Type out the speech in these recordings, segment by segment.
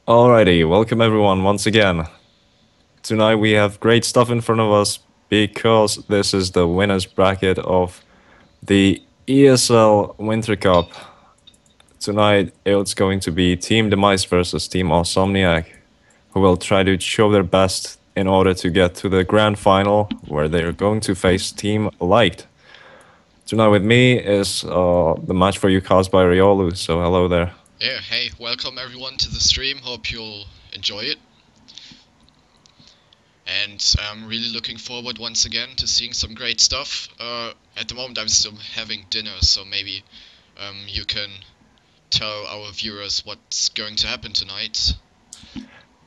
Alrighty, welcome everyone once again. Tonight we have great stuff in front of us because this is the winners bracket of the ESL Winter Cup. Tonight it's going to be Team Demise versus Team Awsomniac, who will try to show their best in order to get to the grand final where they're going to face Team Light. Tonight with me is the match for you caused by Riolu, so hello there. Yeah, hey, welcome everyone to the stream. Hope you'll enjoy it. And I'm really looking forward once again to seeing some great stuff. At the moment I'm still having dinner, so maybe you can tell our viewers what's going to happen tonight.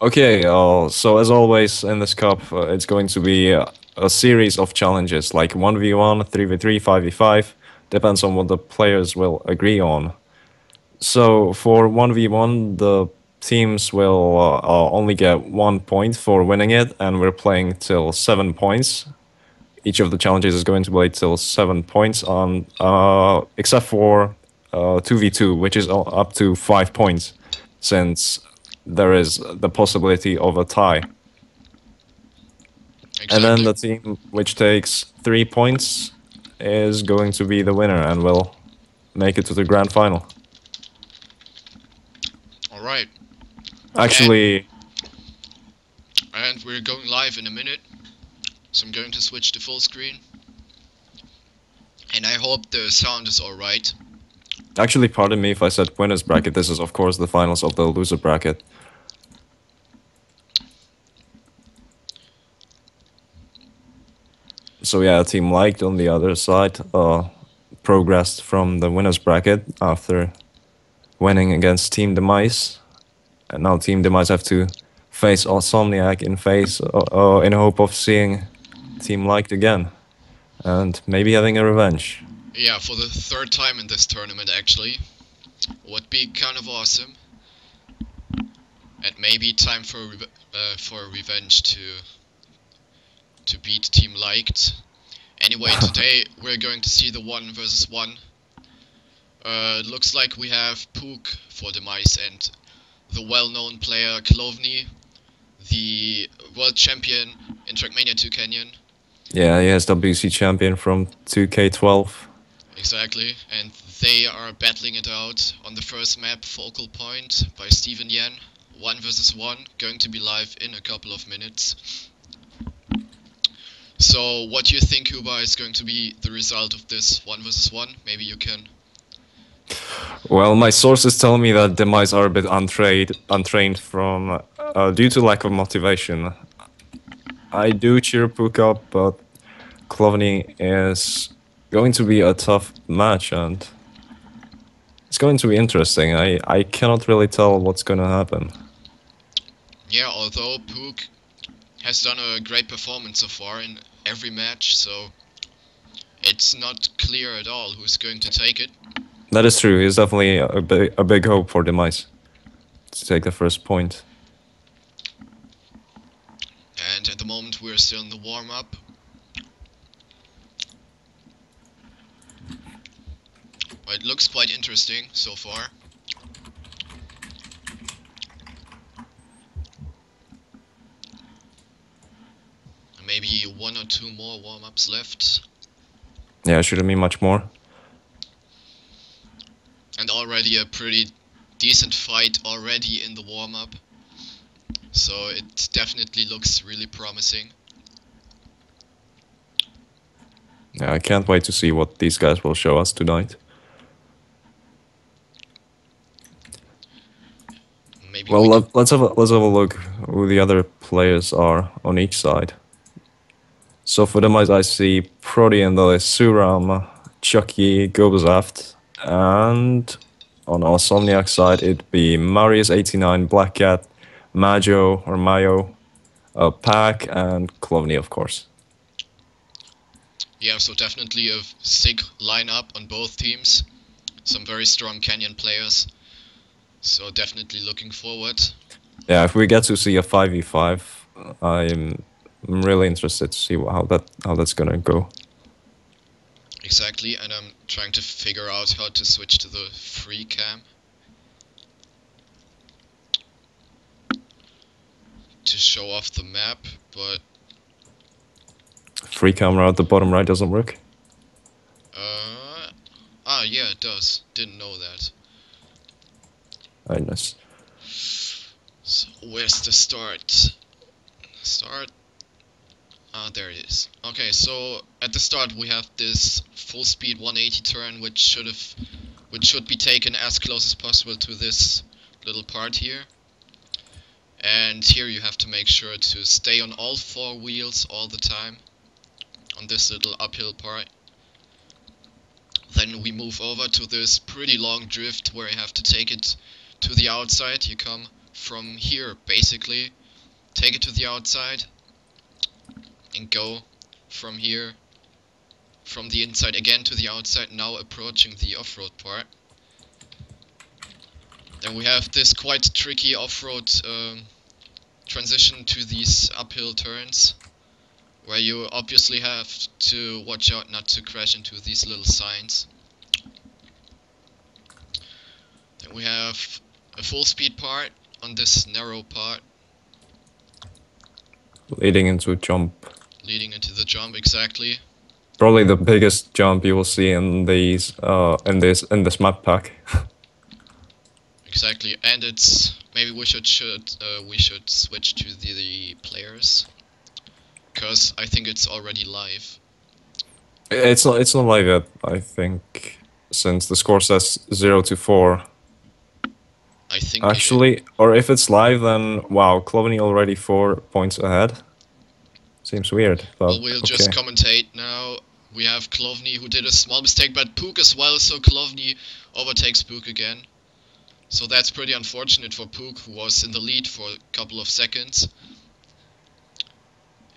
Okay, so as always in this cup, it's going to be a series of challenges like 1v1, 3v3, 5v5, depends on what the players will agree on. So for 1v1, the teams will only get 1 point for winning it, and we're playing till 7 points. Each of the challenges is going to play till 7 points on, except for 2v2, which is up to 5 points, since there is the possibility of a tie. And then Exactly. the team which takes 3 points is going to be the winner and will make it to the grand final. Alright. Actually, And we're going live in a minute. So I'm going to switch to full screen. And I hope the sound is alright. pardon me if I said winners bracket. This is, of course, the finals of the loser bracket. So yeah, Team Light on the other side progressed from the winners bracket after winning against Team Demise, and now Team Demise have to face Awsomniac in hope of seeing Team Light again and maybe having a revenge. Yeah, for the third time in this tournament actually. Would be kind of awesome. And maybe time for revenge to beat Team Liked. Anyway, today we're going to see the 1 versus 1. Looks like we have Pook for Demise and the well-known player Klovny, the world champion in TrackMania² Canyon. Yeah, he has WC champion from 2K12. Exactly, and they are battling it out on the first map, Focal Point, by Steven Yen. 1 versus 1, going to be live in a couple of minutes. So, what do you think, Cuba, is going to be the result of this 1 versus 1? Maybe you can. Well, my sources tell me that Demise are a bit untrained from due to lack of motivation. I do cheer Pook up, but Klovny is going to be a tough match, and it's going to be interesting. I cannot really tell what's going to happen. Yeah, although Pook has done a great performance so far in every match, so it's not clear at all who's going to take it. That is true. He's definitely a big hope for Demise to take the first point. And at the moment we're still in the warm-up. But it looks quite interesting so far. Maybe 1 or 2 more warm-ups left. Yeah, shouldn't be much more. And already a pretty decent fight already in the warm-up. So it definitely looks really promising. Yeah, I can't wait to see what these guys will show us tonight. Maybe Well, let's have a look who the other players are on each side. So for Demise, I see Protean, Suram, Chucky, Gobazaft, and on Awsomniac side, it'd be Marius89, Black Cat, Majo or Mayo, Pack, and Klovny, of course. Yeah, so definitely a sick lineup on both teams. Some very strong Canyon players. So definitely looking forward. Yeah, if we get to see a 5v5, I'm really interested to see how that's gonna go. Exactly, and I'm trying to figure out how to switch to the free cam. to show off the map, but Free camera at the bottom right doesn't work. yeah, it does. Didn't know that. Very nice. So where's the start? Start. Ah, there it is. Okay, so at the start we have this full speed 180 turn, which should be taken as close as possible to this little part here. And here you have to make sure to stay on all four wheels all the time on this little uphill part. Then we move over to this pretty long drift where you have to take it to the outside. You come from here basically, take it to the outside and go from here, from the inside again to the outside, now approaching the off-road part. Then we have this quite tricky off-road transition to these uphill turns, where you obviously have to watch out not to crash into these little signs. Then we have a full speed part on this narrow part. Leading into a jump. Leading into the jump, exactly. Probably the biggest jump you will see in these in this map pack. Exactly, and it's maybe we should switch to the players, because I think it's already live. It's not live yet, I think, since the score says 0-4. I think Actually, or if it's live, then wow, Cloveny already 4 points ahead. Seems weird, but well, we'll just commentate now. We have Cloveny who did a small mistake, but Pook as well, so Cloveny overtakes Pook again. So that's pretty unfortunate for Pook, who was in the lead for a couple of seconds.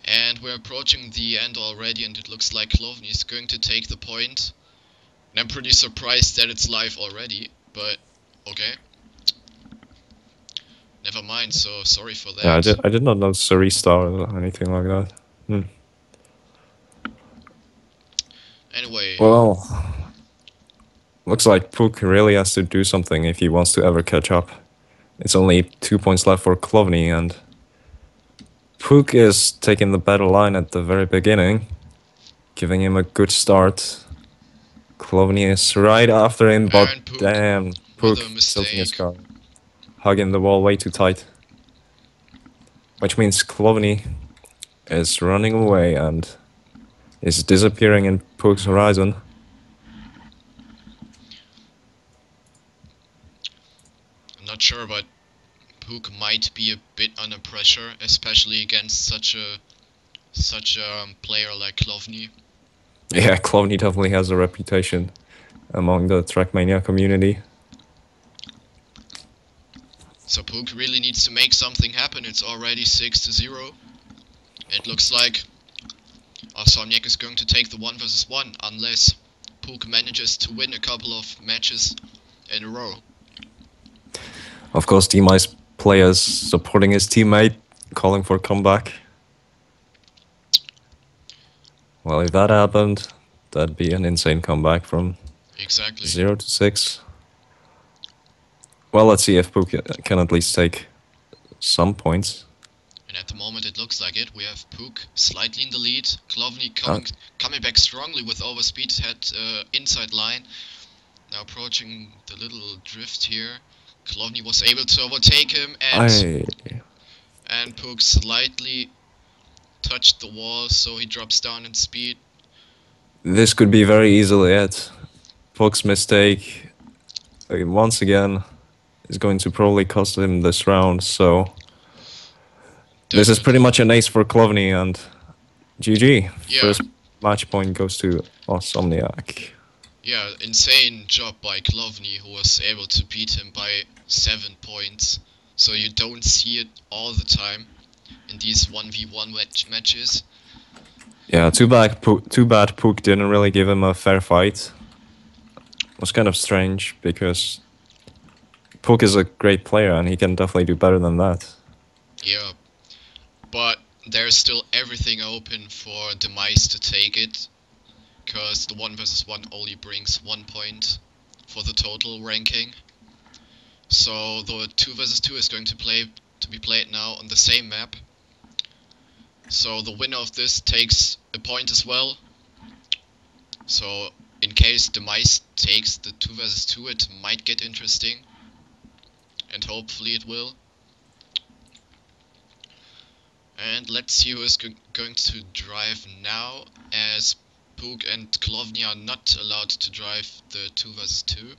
And we're approaching the end already, and it looks like Cloveny is going to take the point. And I'm pretty surprised that it's live already, but okay. Never mind, so sorry for that. Yeah, I did not notice a restart or anything like that. Anyway. Well, looks like Pook really has to do something if he wants to ever catch up. It's only 2 points left for Cloveny, and Pook is taking the better line at the very beginning, giving him a good start. Cloveny is right after him, but Pook, damn, Pook tilting his car, hugging the wall way too tight. Which means Cloveny is running away and is disappearing in Pook's horizon. I'm not sure, but Pook might be a bit under pressure, especially against such a player like Cloveny. Yeah, Cloveny definitely has a reputation among the TrackMania community. So Pook really needs to make something happen. It's already 6-0. It looks like Awsomniac is going to take the 1 versus 1 unless Pook manages to win a couple of matches in a row. Of course, Demise players supporting his teammate, calling for a comeback. Well, if that happened, that'd be an insane comeback from 0-6. Well, let's see if Pook can at least take some points. And at the moment it looks like it. We have Pook slightly in the lead. Cloveny coming back strongly with overspeed, had inside line. Now approaching the little drift here. Cloveny was able to overtake him, and Pook slightly touched the wall, so he drops down in speed. This could be very easily it. Pook's mistake, once again, is going to probably cost him this round, so this is pretty much an ace for Cloveny, and GG. Yeah. First match point goes to Awsomniac. Yeah, insane job by Cloveny, who was able to beat him by 7 points. So you don't see it all the time in these 1v1 matches. Yeah, too bad Pook didn't really give him a fair fight. It was kind of strange, because Pook is a great player and he can definitely do better than that. Yeah, but there's still everything open for Demise to take it, because the 1 versus 1 only brings 1 point for the total ranking. So the 2 versus 2 is going to be played now on the same map, So the winner of this takes a point as well. So in case Demise takes the 2 versus 2, it might get interesting. And hopefully it will. And let's see who is going to drive now, as Pook and Klovny are not allowed to drive the 2 versus 2.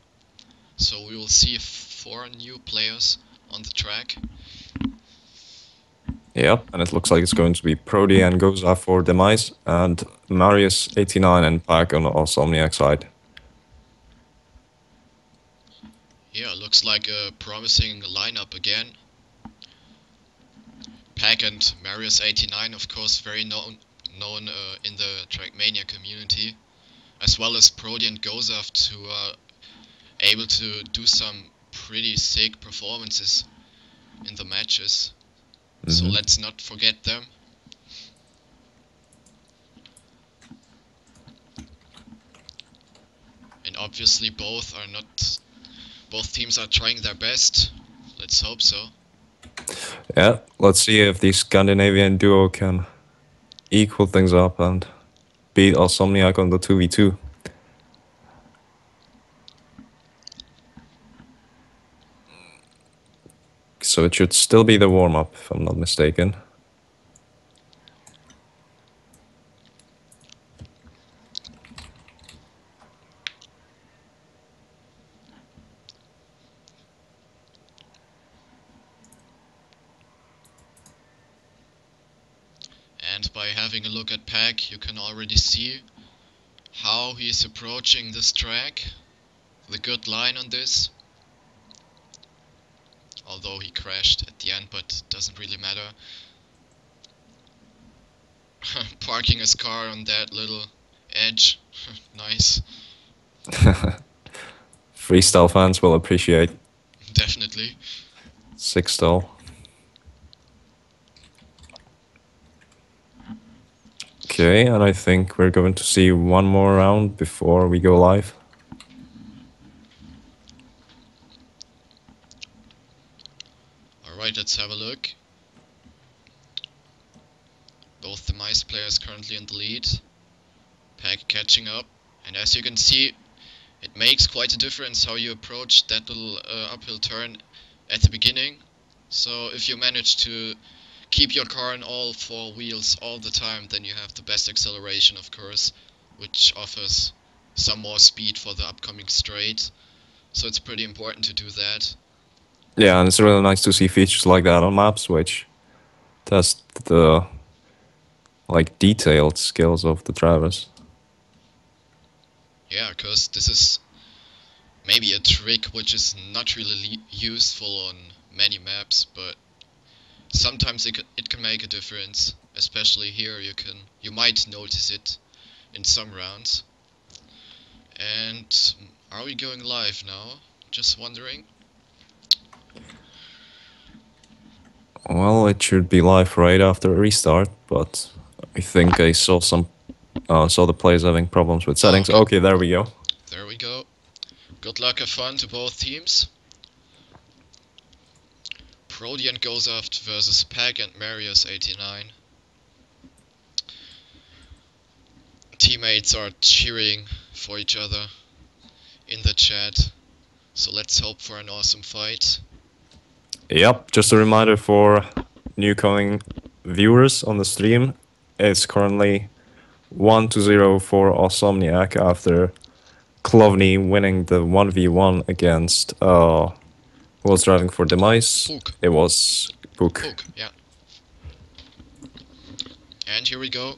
So we will see 4 new players on the track. Yep, and it looks like it's going to be Prodi and Goza for Demise, and Marius89 and Pack on the Awsomniac side. Yeah, looks like a promising lineup again. Pack and Marius89, of course, very known in the TrackMania community, as well as Prodi and Gozaf, who are able to do some pretty sick performances in the matches. So let's not forget them. And obviously both teams are trying their best. Let's hope so. Yeah, let's see if the Scandinavian duo can equal things up and beat Awsomniac on the 2v2. So it should still be the warm-up, if I'm not mistaken. And by having a look at Pack, you can already see how he is approaching this track. The good line on this. Although he crashed at the end, but doesn't really matter. Parking his car on that little edge. Nice. Freestyle fans will appreciate. Definitely. 6 stall. Okay, and I think we're going to see one more round before we go live. Alright, let's have a look. Both the Mice players currently in the lead. Pack catching up. And as you can see, it makes quite a difference how you approach that little uphill turn at the beginning. So if you manage to keep your car on all 4 wheels all the time, then you have the best acceleration, of course, which offers some more speed for the upcoming straight. So it's pretty important to do that. Yeah, and it's really nice to see features like that on maps, which test the detailed skills of the drivers. Yeah, because this is maybe a trick which is not really useful on many maps, but sometimes it can make a difference. Especially here, you might notice it in some rounds. And are we going live now? Just wondering. Well, it should be live right after a restart, but I think I saw the players having problems with settings. Okay. Okay, there we go. There we go. Good luck and fun to both teams. Prodi and Gozaft versus Pack and Marius89. Teammates are cheering for each other in the chat, so let's hope for an awesome fight. Yep, just a reminder for newcoming viewers on the stream. It's currently 1-0 for Awsomniac after Klovny winning the 1v1 against who was driving for Demise? Pook. It was Pook. Pook, yeah. And here we go.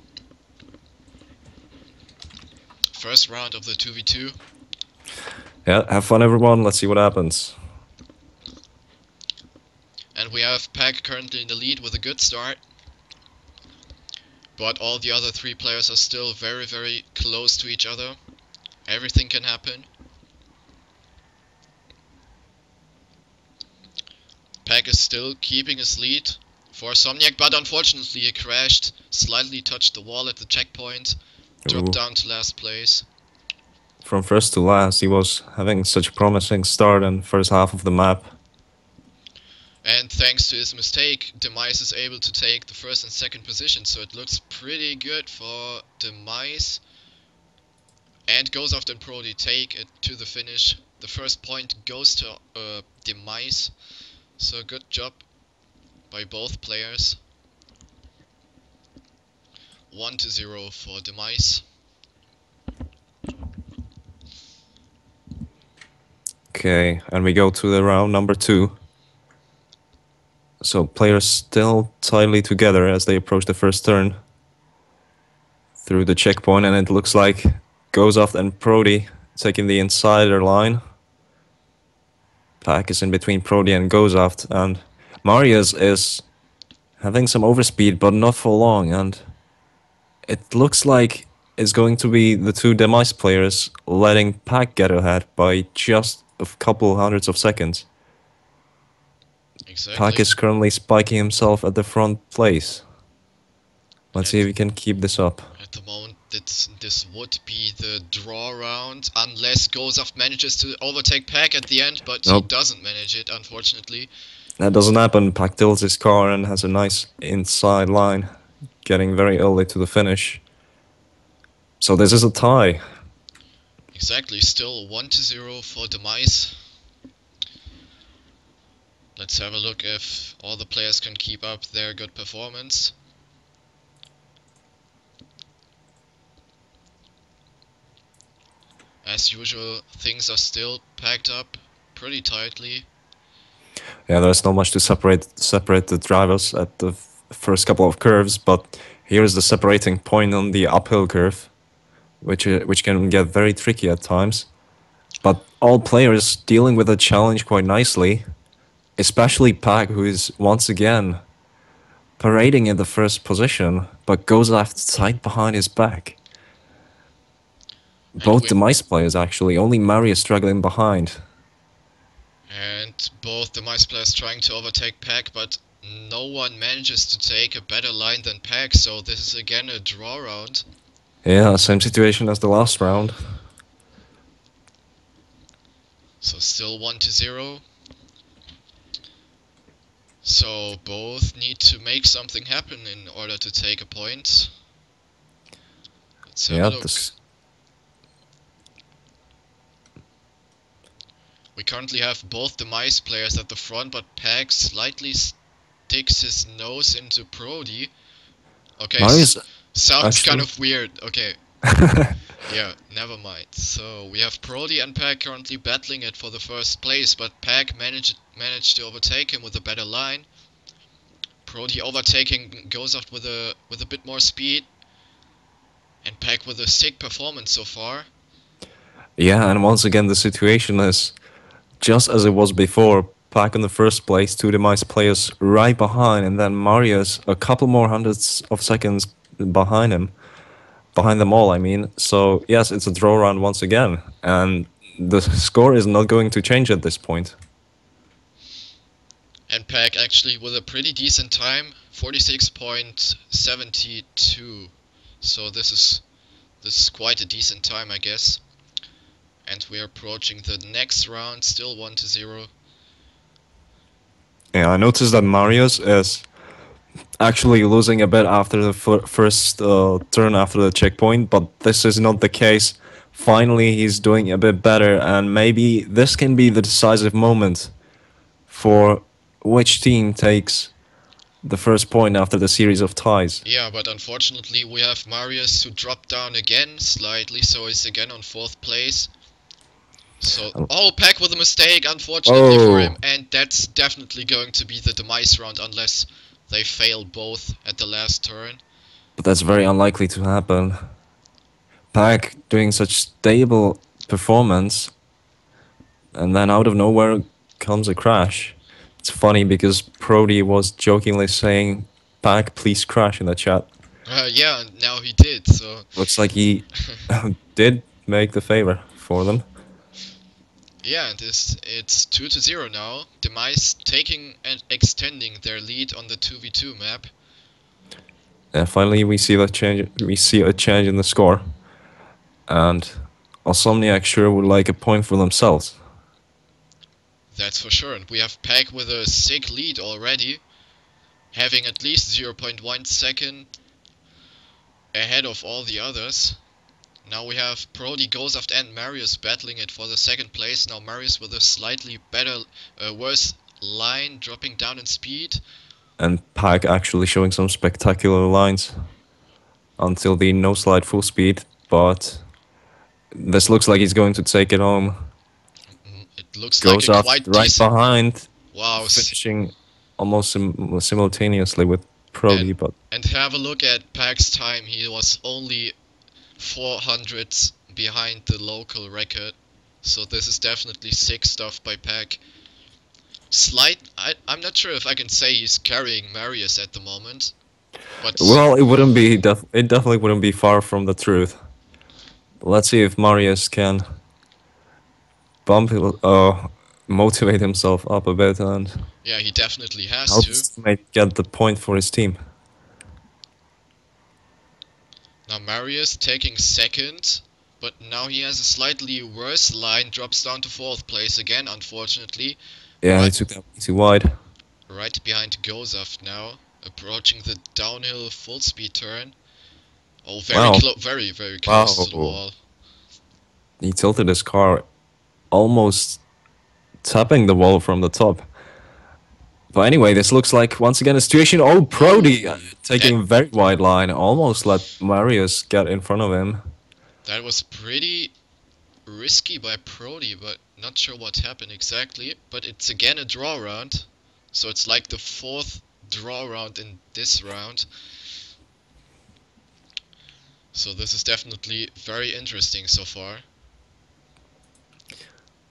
First round of the 2v2. Yeah, have fun everyone, let's see what happens. And we have Pack currently in the lead with a good start. But all the other 3 players are still very, very close to each other. Everything can happen. Pack is still keeping his lead for Awsomniac, but unfortunately he crashed, slightly touched the wall at the checkpoint, dropped down to last place. From first to last, he was having such a promising start in first half of the map. And thanks to his mistake, Demise is able to take the first and second position, so it looks pretty good for Demise. And goes off and Prodi take it to the finish. The first point goes to Demise, so good job by both players. 1-0 for Demise. Okay, and we go to the round number 2. So players still tightly together as they approach the first turn through the checkpoint, and it looks like Gozoft and Prodi taking the insider line. Pack is in between Prodi and Gozoft, and Marius is having some overspeed, but not for long, and it looks like it's going to be the two Demise players letting Pack get ahead by just a couple hundreds of seconds. Exactly. Pack is currently spiking himself at the front place. Let's see if we can keep this up. At the moment, this would be the draw round, unless Gozoft manages to overtake Pack at the end, but he doesn't manage it, unfortunately. That doesn't happen. Pack tilts his car and has a nice inside line, getting very early to the finish. So this is a tie. Exactly, still 1-0 for Demise. Let's have a look if all the players can keep up their good performance. As usual, things are still packed up pretty tightly. Yeah, there's not much to separate the drivers at the first couple of curves, but here's the separating point on the uphill curve, which can get very tricky at times. But all players dealing with the challenge quite nicely, especially Pack, who is once again parading in the first position, but goes left tight behind his back. Both Demise players actually, only Mari is struggling behind. And both Demise players trying to overtake Pack, but no one manages to take a better line than Pack, so this is again a draw round. Yeah, same situation as the last round. So still 1-0. So both need to make something happen in order to take a point. Let's have a look. We currently have both Demise players at the front, but Pack slightly sticks his nose into Prodi. Okay, sounds kind of weird. Okay. Yeah, never mind. So we have Prodi and Pack currently battling it for the first place, but Pack managed to overtake him with a better line. Prodi overtaking goes off with a bit more speed, and Pack with a sick performance so far. Yeah, and once again the situation is just as it was before. Pack in the first place, two Demise players right behind, and then Marius a couple more hundreds of seconds behind him. Behind them all, I mean. So, yes, it's a draw round once again. And the score is not going to change at this point. And Pack actually with a pretty decent time, 46.72. So this is quite a decent time, I guess. And we're approaching the next round, still 1-0. Yeah, I noticed that Marius is actually losing a bit after the first turn after the checkpoint, but this is not the case. Finally, he's doing a bit better, and maybe this can be the decisive moment for which team takes the first point after the series of ties. Yeah, but unfortunately we have Marius who dropped down again slightly, so he's again on 4th place. So, Pack with a mistake, unfortunately for him, and that's definitely going to be the Demise round unless they fail both at the last turn. But that's very unlikely to happen. Pack doing such stable performance, and then out of nowhere comes a crash. It's funny because Prodi was jokingly saying, "Pack, please crash" in the chat. Yeah, now he did, so... Looks like he did make the favor for them. Yeah, and it's 2-0 now. Demise taking and extending their lead on the 2v2 map. And finally we see that change. We see a change in the score. And Awsomniac sure would like a point for themselves. That's for sure. And we have Pack with a sick lead already, having at least 0.1 second ahead of all the others. Now we have Brody, Gozaft and Marius battling it for the second place. Now Marius with a slightly better, worse line, dropping down in speed. And Pack actually showing some spectacular lines until the no slide full speed, but this looks like he's going to take it home. It looks like Goes a off quite right decent. behind, Wow. finishing almost simultaneously with Prody, but And have a look at Pack's time. He was only 400 behind the local record. So this is definitely sick stuff by Pack. I'm not sure if I can say he's carrying Marius at the moment. But well, it wouldn't be it definitely wouldn't be far from the truth. Let's see if Marius can motivate himself up a bit and yeah, he definitely has help to. his teammate get the point for his team. Now Marius taking second, but now he has a slightly worse line, drops down to 4th place again, unfortunately. Yeah, he Right, took that way too wide. right behind Gozaft now, approaching the downhill full speed turn. Oh, very Wow. close, very close to the Wow. wall. He tilted his car almost tapping the wall from the top. But anyway, this looks like once again a situation. Oh, Prody taking a very wide line, almost let Marius get in front of him. That was pretty risky by Prody, but not sure what happened exactly. But it's again a draw round, so it's like the 4th draw round in this round. So this is definitely very interesting so far.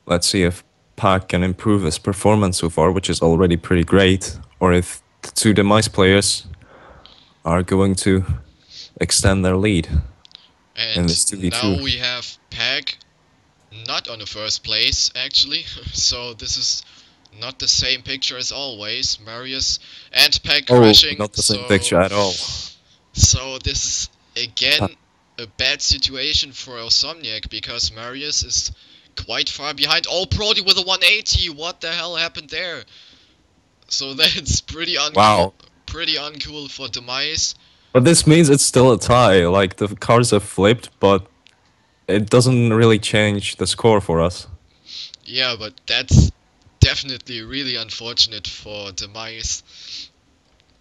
Let's see if Pac can improve his performance so far, which is already pretty great, or if the two Demise players are going to extend their lead in this And 2v2. now we have Peg not on the first place, actually. So this is not the same picture as always. Marius and Peg crashing. Not the same picture at all. So this is again a bad situation for Awsomniac because Marius is quite far behind. Oh, Brody with a 180. What the hell happened there? So that's pretty uncool. Wow. Pretty uncool for Demise. But this means it's still a tie. Like, the cars have flipped, but it doesn't really change the score for us. Yeah, but that's definitely really unfortunate for Demise.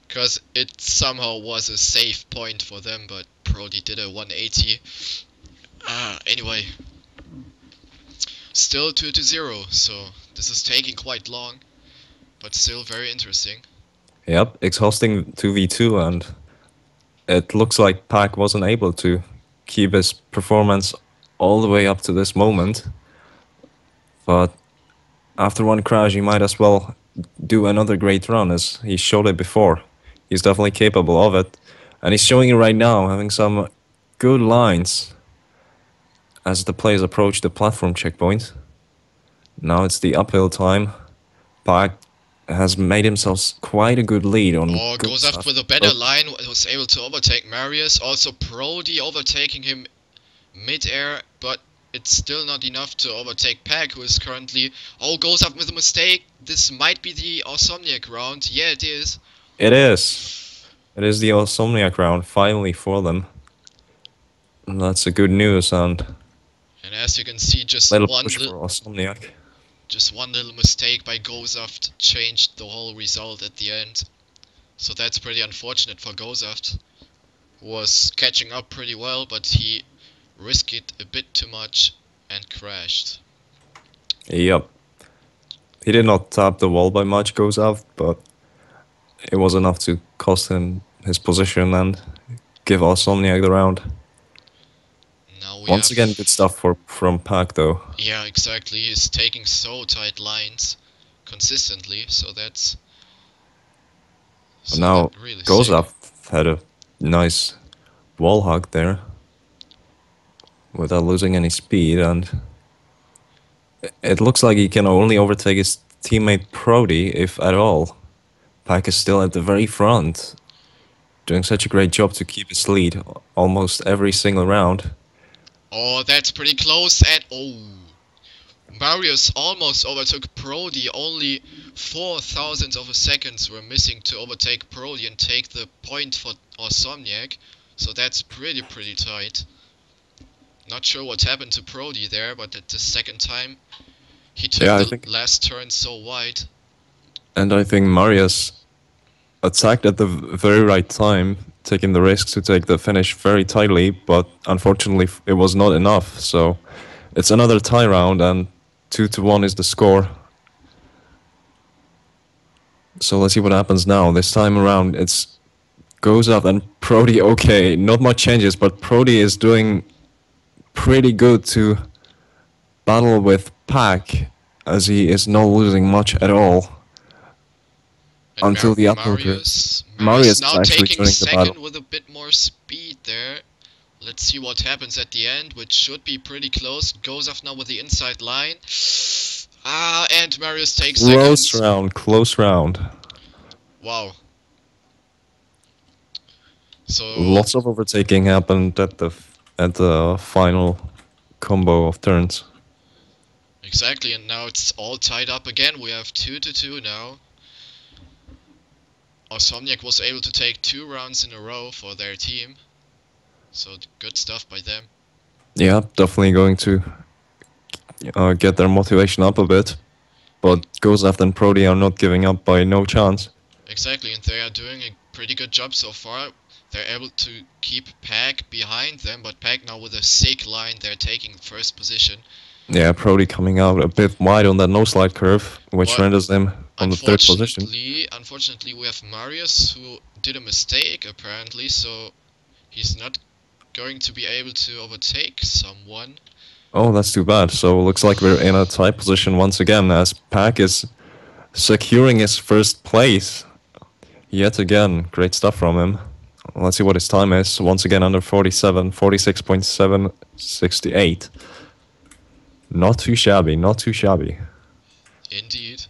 Because it somehow was a safe point for them, but Brody did a 180. Anyway. Still 2-0, so this is taking quite long. But still very interesting. Yep, exhausting 2v2, and it looks like Pac wasn't able to keep his performance all the way up to this moment. But after one crash, he might as well do another great run, as he showed it before. He's definitely capable of it. And he's showing it right now, having some good lines as the players approach the platform checkpoint. Now it's the uphill time. Pac has made himself quite a good lead on. Oh, Gozaft with a better line was able to overtake Marius. Also Brody overtaking him mid-air, but it's still not enough to overtake Pack, who is currently... Oh, Gozaft with a mistake. This might be the Awsomniac round. Yeah, it is. It is. It is the Awsomniac round, finally for them. And that's a good news, and as you can see, just little one push for Awsomniac. Just one little mistake by Gozaft changed the whole result at the end. So that's pretty unfortunate for Gozaft, who was catching up pretty well, but he risked it a bit too much and crashed. Yep. He did not tap the wall by much, Gozaft, but it was enough to cost him his position and give Awsomniac the round. Once again, good stuff from Pac, though. Yeah, exactly. He's taking so tight lines consistently, so that's... So now, really Gozaft had a nice wall hug there without losing any speed, and it looks like he can only overtake his teammate Prody, if at all. Pac is still at the very front, doing such a great job to keep his lead almost every single round. Oh, that's pretty close, and oh, Marius almost overtook Brody, only 4,000 of a seconds were missing to overtake Brody and take the point for Awsomniac, so that's pretty tight. Not sure what happened to Brody there, but at the second time he took Yeah, I the think, last turn so wide. and I think Marius attacked at the very right time, taking the risk to take the finish very tightly, but unfortunately it was not enough. So it's another tie round, and 2-1 is the score. So let's see what happens now. This time around, it's goes up and Prody. Okay, not much changes, but Prody is doing pretty good to battle with Pack, as he is not losing much at all And until the upper curves. Marius Marius is now actually taking turning the battle. second with a bit more speed there. Let's see what happens at the end, which should be pretty close. Goes off now with the inside line. And Marius takes Close second. round, close round. Wow. So, Lots of overtaking happened at the final combo of turns. exactly, and now it's all tied up again. We have 2-2 now. Awsomniac was able to take 2 rounds in a row for their team. So good stuff by them. Yeah, definitely going to get their motivation up a bit. But Gozaf and Prody are not giving up by no chance. Exactly, and they are doing a pretty good job so far. They're able to keep Pack behind them, but Pack now with a sick line, they're taking first position. Yeah, Prody coming out a bit wide on that no slide curve, which But renders him on the third position. unfortunately, we have Marius who did a mistake apparently, so he's not going to be able to overtake someone. Oh, that's too bad. So looks like we're in a tight position once again, as Pack is securing his first place. Yet again, great stuff from him. Let's see what his time is. Once again, under 47, 46.768. Not too shabby, not too shabby. Indeed.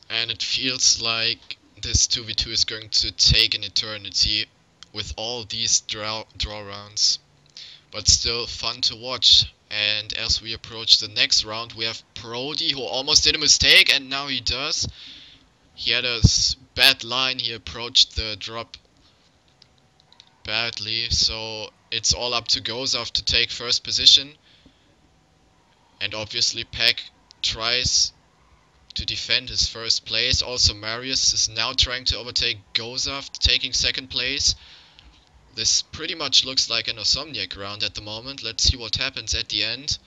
And it feels like this 2v2 is going to take an eternity with all these draw rounds. But still fun to watch. And as we approach the next round, we have Brody, who almost did a mistake, and now he does. He had a bad line, he approached the drop badly, so it's all up to Gozaf to take first position. And obviously Peck tries to defend his first place. Also Marius is now trying to overtake Gozaf, taking second place. This pretty much looks like an Awsomniac round at the moment. Let's see what happens at the end.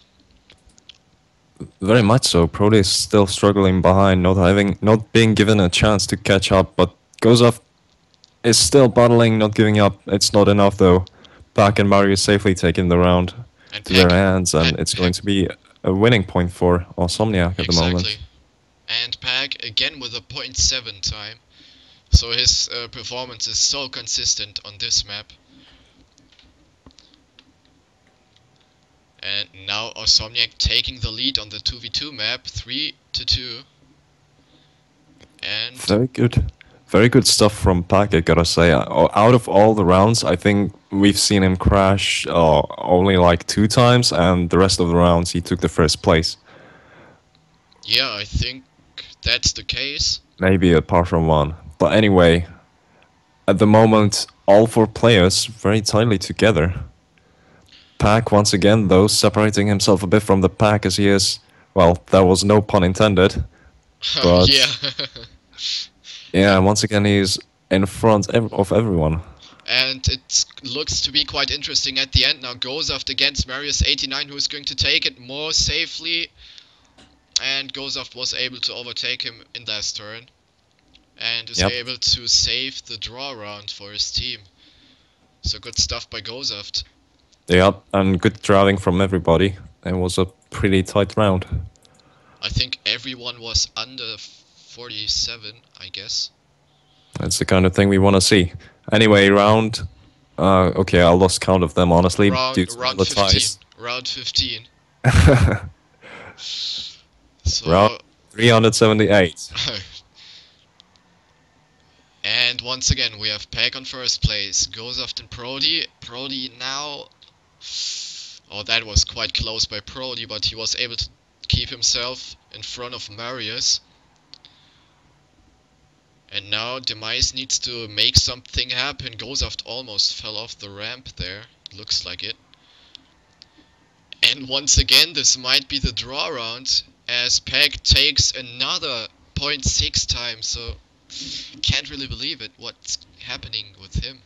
Very much so. Prody is still struggling behind, not being given a chance to catch up, but Gozaf is still battling, not giving up. It's not enough though. Pack and Mario safely taking the round And to their Peck, hands, and it's going to be a winning point for Awsomniac at the moment. And Peck again with a 0.7 time. So his performance is so consistent on this map. And now Awsomniac taking the lead on the 2v2 map, 3-2. And Very good stuff from Pack, I gotta say. Out of all the rounds, I think we've seen him crash only like 2 times, and the rest of the rounds he took the first place. yeah, I think that's the case. Maybe apart from one. But anyway, at the moment, all 4 players very tightly together. Pack once again, though, separating himself a bit from the pack as he is. Well, that was no pun intended. But yeah. yeah, once again, he's in front of everyone. And it looks to be quite interesting at the end now. Gozaf against Marius89, who is going to take it more safely. And Gozaf was able to overtake him in last turn. And is able to save the draw round for his team. So good stuff by Gozaf. Yep, and good driving from everybody. It was a pretty tight round. I think everyone was under 47, I guess. That's the kind of thing we want to see. Anyway, round... okay, I lost count of them, honestly, due to all the ties. Round 15. So, round 378. And once again, we have Peck on first place. Gozaf and Brody. Brody now Oh, that was quite close by Brody, but he was able to keep himself in front of Marius. And now Demise needs to make something happen. Gozaft almost fell off the ramp there. Looks like it. And once again, this might be the draw round, as Peg takes another 0.6 time, so can't really believe it. What's happening with him?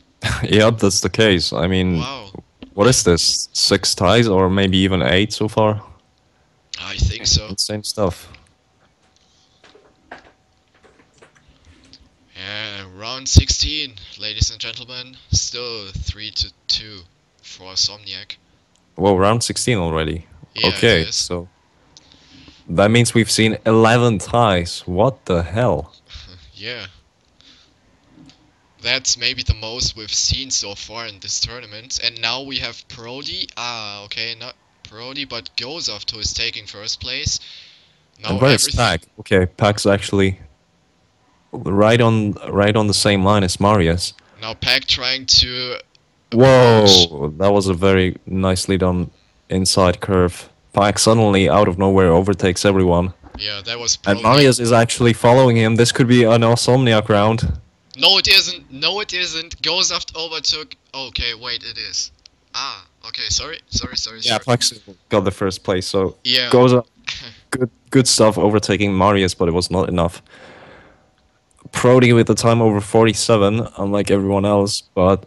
Yep, that's the case. I mean, Wow, what is this? 6 ties or maybe even 8 so far? I think so. Insane stuff. Round 16, ladies and gentlemen. Still 3-2 for Awsomniac. Whoa, round 16 already. Yeah, it Okay, is. so that means we've seen 11 ties. What the hell? Yeah. That's maybe the most we've seen so far in this tournament. And now we have Brody. Ah, okay, not Brody, but Gozaft, who is taking first place. And Now where is everything. Pack? Okay, Pack's actually right on the same line as Marius. Now Pack trying to approach. Whoa, that was a very nicely done inside curve. Pack suddenly out of nowhere overtakes everyone. Yeah, that was And probably. Marius is actually following him. This could be an Awsomniac round. No, it isn't. No, it isn't. Gozaft overtook. Okay, wait, it is. Ah, okay, sorry. Yeah, Pax got the first place, so Yeah. goes up. Good stuff overtaking Marius, but it was not enough. Prody with the time over 47, unlike everyone else, but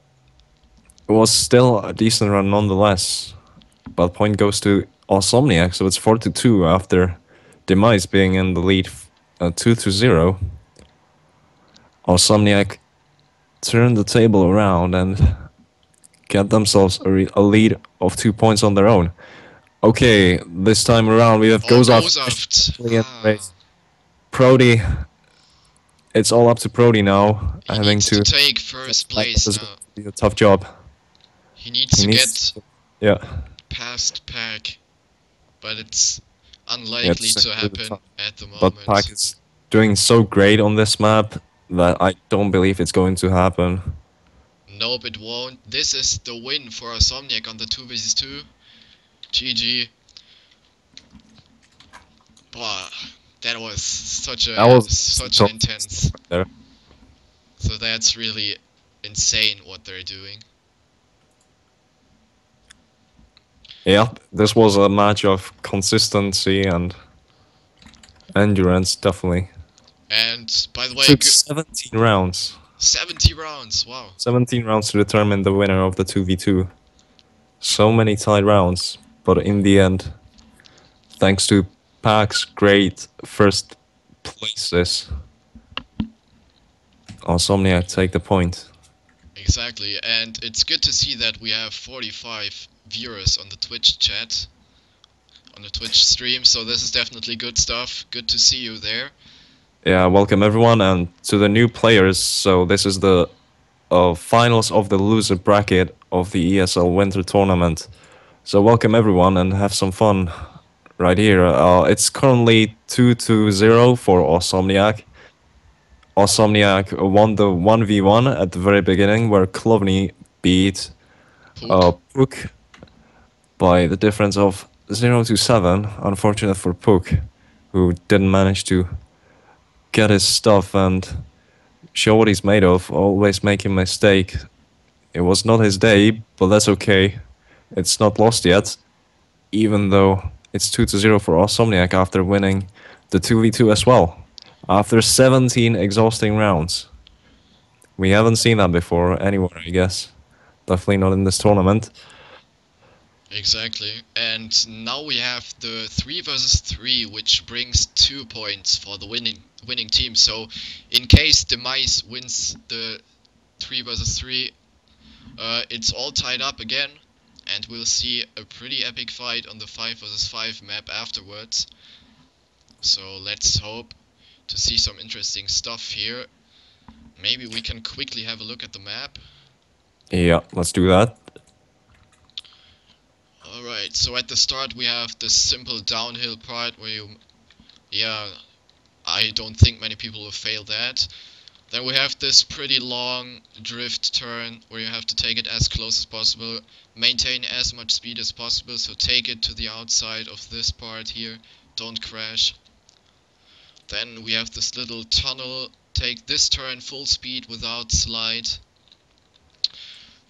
it was still a decent run nonetheless. But point goes to Awsomniac, so it's 4-2 after Demise being in the lead 2-0. Awsomniac turned the table around and get themselves a lead of 2 points on their own. Okay, this time around we have Oh, Gozaft Gozaft. in the race. Prody, it's all up to Prody now. He Having needs to take first place This now. will be a tough job. He needs He to needs, get yeah, past Pack, but it's yeah, unlikely it's to really happen tough. at the But Pack moment. is doing so great on this map that I don't believe it's going to happen. Nope, it won't. This is the win for Awsomniac on the 2v2. GG. Wow, that was such That was such an intense. there. So that's really insane what they're doing. Yeah, this was a match of consistency and endurance, definitely. And by the way, Took 17 rounds. 70 rounds. Wow. 17 rounds to determine the winner of the 2v2. So many tied rounds, but in the end, thanks to Pack's great first places, Awsomniac take the point. Exactly, and it's good to see that we have 45 viewers on the Twitch chat, on the Twitch stream, so this is definitely good stuff. Good to see you there. Yeah, welcome everyone, and to the new players. So this is the finals of the loser bracket of the ESL Winter Tournament. So welcome everyone and have some fun right here. It's currently 2-0 for Awsomniac. Awsomniac won the 1v1 at the very beginning, where Klovny beat Pook. Puck by the difference of 0-7. Unfortunate for Puck, who didn't manage to get his stuff and show what he's made of, always making a mistake. It was not his day, but that's okay. It's not lost yet, even though it's 2-0 for Awsomniac after winning the 2v2 as well. After 17 exhausting rounds. We haven't seen that before anywhere, I guess. Definitely not in this tournament. Exactly, and now we have the 3 versus 3, which brings 2 points for the winning team. So, in case Demise wins the 3 versus 3, it's all tied up again, and we'll see a pretty epic fight on the 5 versus 5 map afterwards. So let's hope to see some interesting stuff here. Maybe we can quickly have a look at the map. Yeah, let's do that. Alright, so at the start we have the simple downhill part where you... Yeah, I don't think many people will fail that. Then we have this pretty long drift turn where you have to take it as close as possible, maintain as much speed as possible, so take it to the outside of this part here, don't crash. Then we have this little tunnel, take this turn full speed without slide.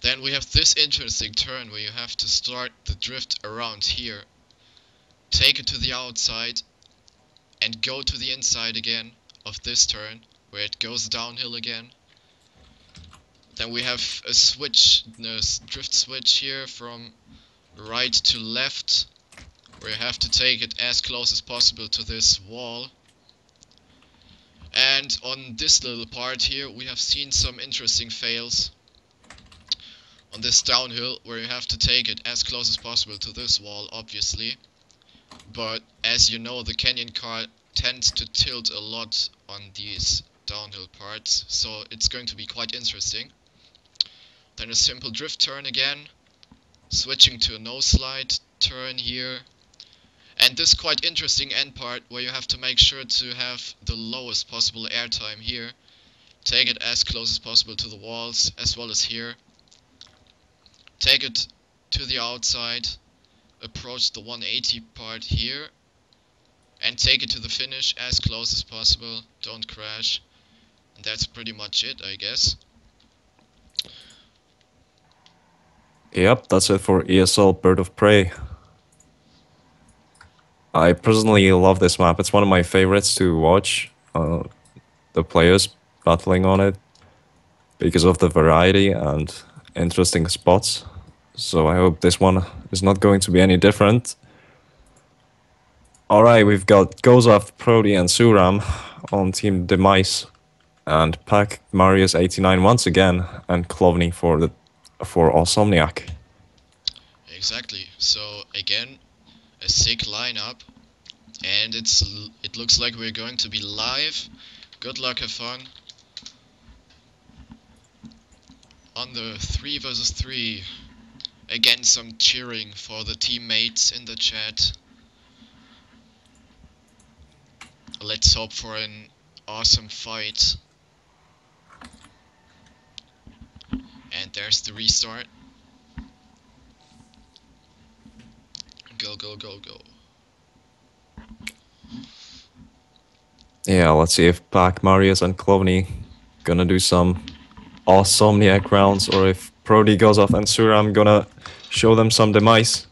Then we have this interesting turn where you have to start the drift around here, take it to the outside, and go to the inside again of this turn, where it goes downhill again. Then we have a switch, drift switch here from right to left, where you have to take it as close as possible to this wall. And on this little part here, we have seen some interesting fails. On this downhill, where you have to take it as close as possible to this wall, obviously. But as you know, the canyon car tends to tilt a lot on these downhill parts, so it's going to be quite interesting. Then a simple drift turn again, switching to a no slide turn here. And this quite interesting end part where you have to make sure to have the lowest possible airtime here. Take it as close as possible to the walls, as well as here. Take it to the outside, approach the 180 part here, and take it to the finish as close as possible, don't crash. And that's pretty much it, I guess. Yep, that's it for ESL Bird of Prey. I personally love this map. It's one of my favorites to watch the players battling on it because of the variety and interesting spots. So I hope this one is not going to be any different. Alright, we've got Gozaf, Prodi and Suram on Team Demise, and TrackMania² once again, and Klovny for Awsomniac. Exactly. So again, a sick lineup, and it looks like we're going to be live. Good luck, have fun. On the 3 versus 3. Again, some cheering for the teammates in the chat. Let's hope for an awesome fight. And there's the restart. Go, go, go, go. Yeah, let's see if TrackMania² and Klovny gonna do some Awsomniac rounds, or if Prodi, Gozaf and Suram gonna show them some Demise.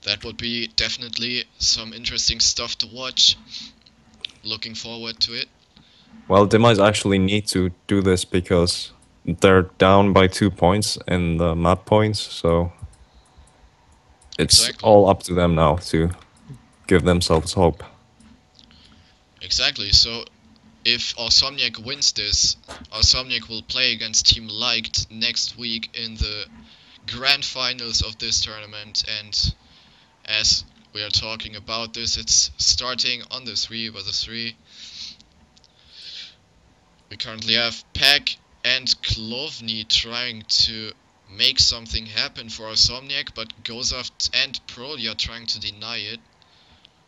That would be definitely some interesting stuff to watch. Looking forward to it. Well, Demise actually need to do this because they're down by 2 points in the map points, so it's Exactly. all up to them now to give themselves hope. Exactly, so if Awsomniac wins this, Awsomniac will play against Team Liked next week in the grand finals of this tournament, and as we are talking about this, it's starting on the 3 versus 3. We currently have Pack and Klovny trying to make something happen for Awsomniac, but Gozaf and Prodi are trying to deny it.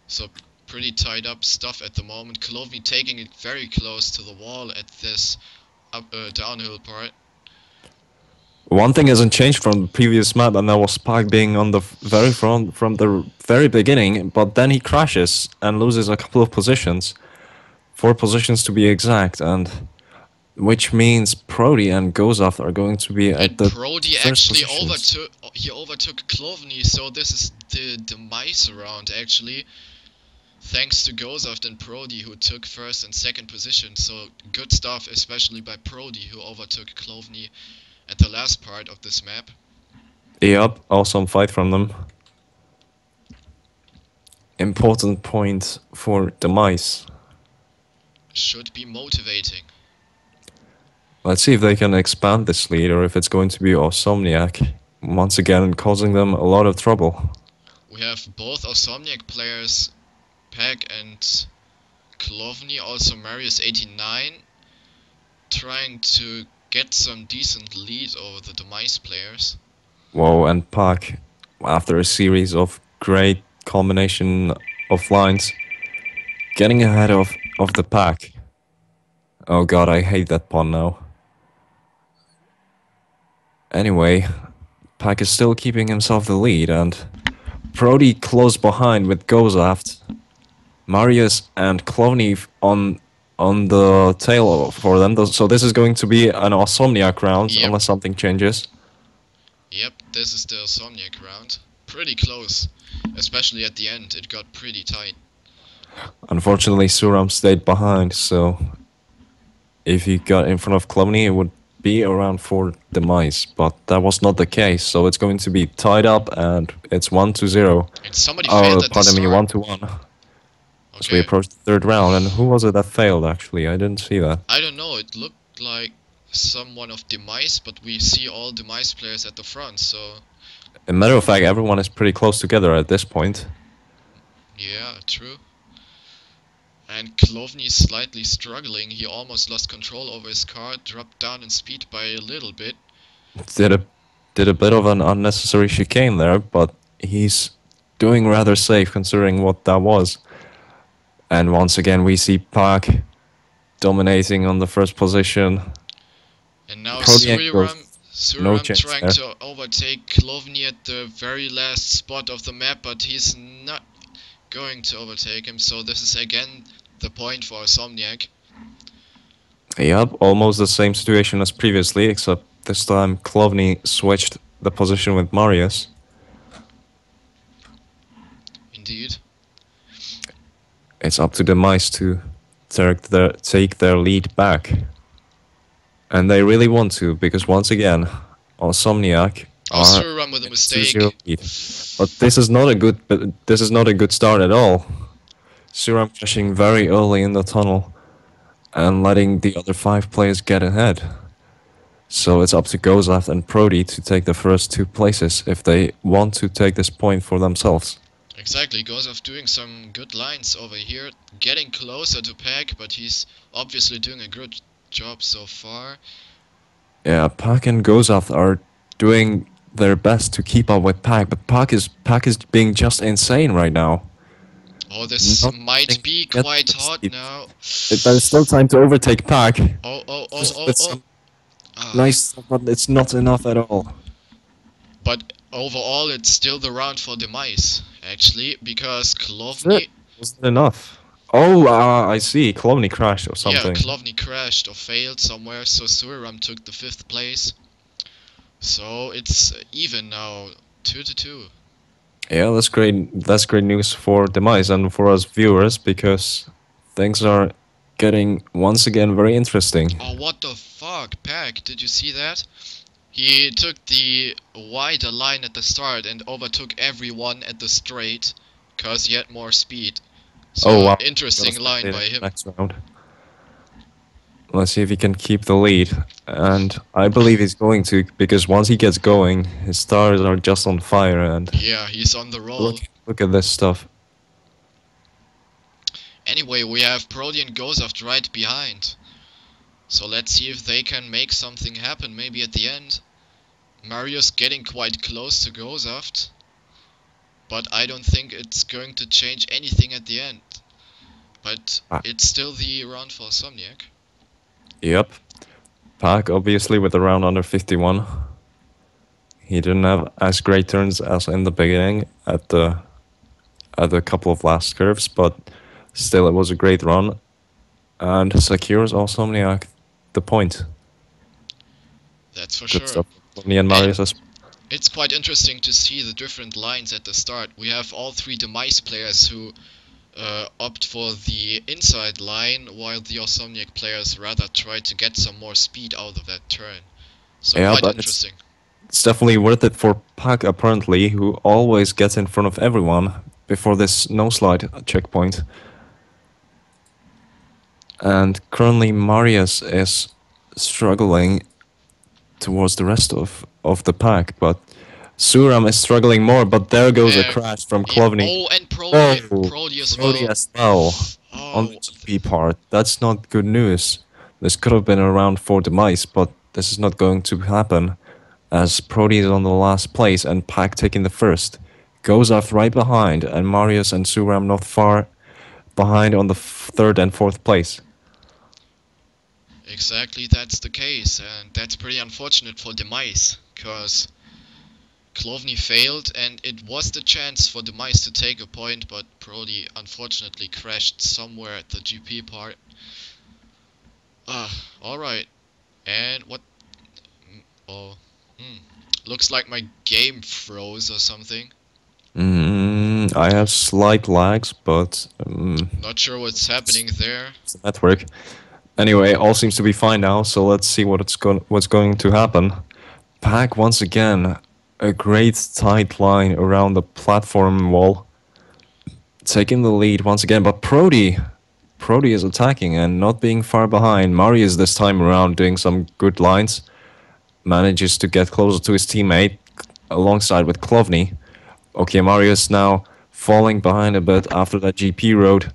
So pretty tied up stuff at the moment. Klovny taking it very close to the wall at this downhill part. One thing hasn't changed from the previous map, and that was Spike being on the very front from the very beginning, but then he crashes and loses a couple of positions. 4 positions to be exact, and which means Prodi and Gozaf are going to be at And the Prodi first actually positions. overtook Klovny, so this is the Demise round actually. Thanks to Gozaf and Prodi, who took first and second position, so good stuff, especially by Prodi, who overtook Klovny at the last part of this map. Yep, awesome fight from them. Important point for Demise. Should be motivating. Let's see if they can expand this lead, or if it's going to be Awsomniac once again causing them a lot of trouble. We have both Awsomniac players, Pack and Klovny, also Marius89, trying to get some decent lead over the Demise players. Whoa, and Pack, after a series of great combination of lines, getting ahead of the Pack. Oh god, I hate that pun now. Anyway, Pack is still keeping himself the lead, and Brody close behind with Gozaft, Marius and Clovny on the tail for them. So this is going to be an Awsomniac round, Yep, unless something changes. yep, this is the Awsomniac round. Pretty close, especially at the end, it got pretty tight. Unfortunately, Suram stayed behind, so if he got in front of Clovny, it would be around for Demise, but that was not the case. So it's going to be tied up, and it's 1-0. And somebody Oh, failed at the pardon me, start. 1-1. As we Okay, approach the third round, and who was it that failed? Actually, I didn't see that. I don't know, it looked like someone of Demise, but we see all Demise players at the front, so As a matter of fact, everyone is pretty close together at this point. yeah, true. And Klovny is slightly struggling, he almost lost control over his car, dropped down in speed by a little bit. Did a did a bit of an unnecessary chicane there, but he's doing rather safe considering what that was. And once again, we see Park dominating on the first position. And now Prodiac goes no Suriram chance trying there. to overtake Klovny at the very last spot of the map, but he's not going to overtake him, so this is again the point for Awsomniac. Yep, almost the same situation as previously, except this time Clovny switched the position with Marius. Indeed. It's up to the mice to take their lead back. And they really want to, because once again, Awsomniac Oh, are Suriram with a in mistake. 2-0 lead. But this is not a good start at all. Suram crashing very early in the tunnel and letting the other 5 players get ahead. So it's up to Gozaf and Prody to take the first 2 places if they want to take this point for themselves. Exactly, Gozov doing some good lines over here, getting closer to Pack, but he's obviously doing a good job so far. Yeah, Pak and Gozaf are doing their best to keep up with Pak, but Pak is being just insane right now. Oh, this Not might letting be get quite the hot speed. now. There's still time to overtake Pak. Oh, oh, oh, Just oh, with oh. some Ah. nice stuff, but it's not enough at all. But overall, it's still the round for Demise, actually, because Klovny... Wasn't enough. Oh, I see. Clovny crashed or Yeah, something. Klovny crashed or failed somewhere, so Suriram took the 5th place. So it's even now, 2-2. Yeah, that's great. That's great news for Demise and for us viewers because things are getting once again very interesting. Oh, what the fuck, Pack, did you see that? He took the wider line at the start and overtook everyone at the straight, cause he had more speed. So, Oh wow! interesting Gotta line spectate by it him. next round. Let's see if he can keep the lead, and I believe he's going to because once he gets going, his stars are just on fire. And Yeah, he's on the roll. look at this stuff. Anyway, we have Brody and Gozaft right behind. So let's see if they can make something happen, maybe at the end. Mario's getting quite close to Gozaft, but I don't think it's going to change anything at the end. But it's still the round for Awsomniac. Yep. Pack obviously with a round under 51. He didn't have as great turns as in the beginning at the couple of last curves, but still it was a great run. And secures Awsomniac the point. That's for Good sure. stuff. Clovny and Marius as It's quite interesting to see the different lines at the start. We have all 3 Demise players who opt for the inside line, while the Awsomniac players rather try to get some more speed out of that turn. So Yeah, quite but interesting. it's definitely worth it for Pack apparently, who always gets in front of everyone before this no slide checkpoint. And currently Marius is struggling towards the rest of the pack, but Suram is struggling more, but there goes a There- crash from yeah, Clovny. oh, and Brody, Oh, Brody as Brody well. as well. On the Oh, GP part. That's not good news. This could have been around for Demise, but this is not going to happen, as Brody is on the last place and Pack taking the first. Goes off right behind, and Marius and Suram not far behind on the 3rd and 4th place. Exactly, that's the case, and that's pretty unfortunate for Demise, because Klovny failed, and it was the chance for Demise to take a point, but Brody unfortunately crashed somewhere at the GP part. Alright, and what? Oh, hmm. Looks like my game froze or something. I have slight lags, but Not sure what's happening there. it's the network. Anyway, all seems to be fine now. So let's see what's going to happen. Pack once again, a great tight line around the platform wall, taking the lead once again. But Prody is attacking and not being far behind. Marius this time around doing some good lines, manages to get closer to his teammate alongside with Klovny. Okay, Marius now falling behind a bit after that GP road.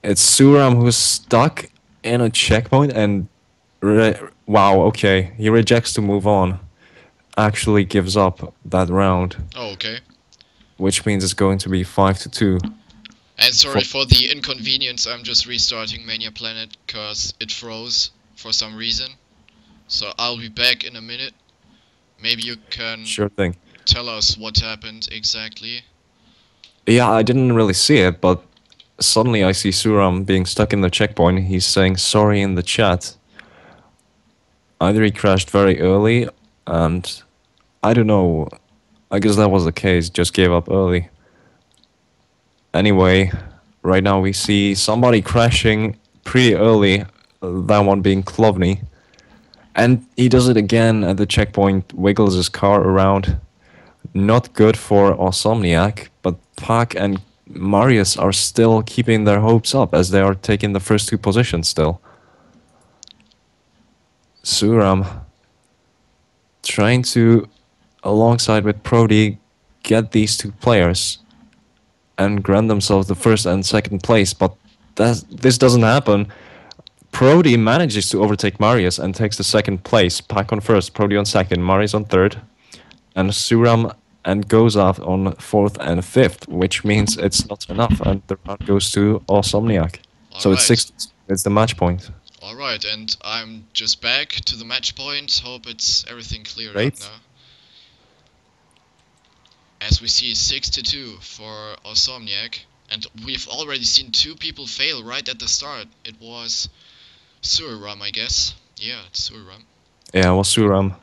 It's Suram who's stuck in a checkpoint and wow, okay, he rejects to move on. Actually gives up that round, Oh, okay. which means it's going to be 5-2. And sorry for the inconvenience, I'm just restarting Mania Planet, cause it froze for some reason. So I'll be back in a minute. Maybe you can Sure thing. tell us what happened exactly. Yeah, I didn't really see it, but suddenly I see Suram being stuck in the checkpoint. He's saying sorry in the chat. Either he crashed very early, and I don't know. I guess that was the case, just gave up early. Anyway, right now we see somebody crashing pretty early, that one being Klovny. And he does it again at the checkpoint, wiggles his car around. Not good for Awsomniac, but Pak and Marius are still keeping their hopes up as they are taking the first two positions still. Suram trying to, alongside with Prody, get these two players and grant themselves the first and second place, but this doesn't happen. Prody manages to overtake Marius and takes the second place. Pak on first, Prody on second, Marius on third, and Suram and goes off on fourth and fifth, which means it's not enough, and the round goes to Awsomniac. So it's Alright. 6. It's the match point. Alright, and I'm just back to the match point. Hope it's everything cleared Great. up now. As we see 6-2 for Awsomniac. And we've already seen two people fail right at the start. It was Suram, I guess. Yeah, it's Suram. Yeah, well, Suram.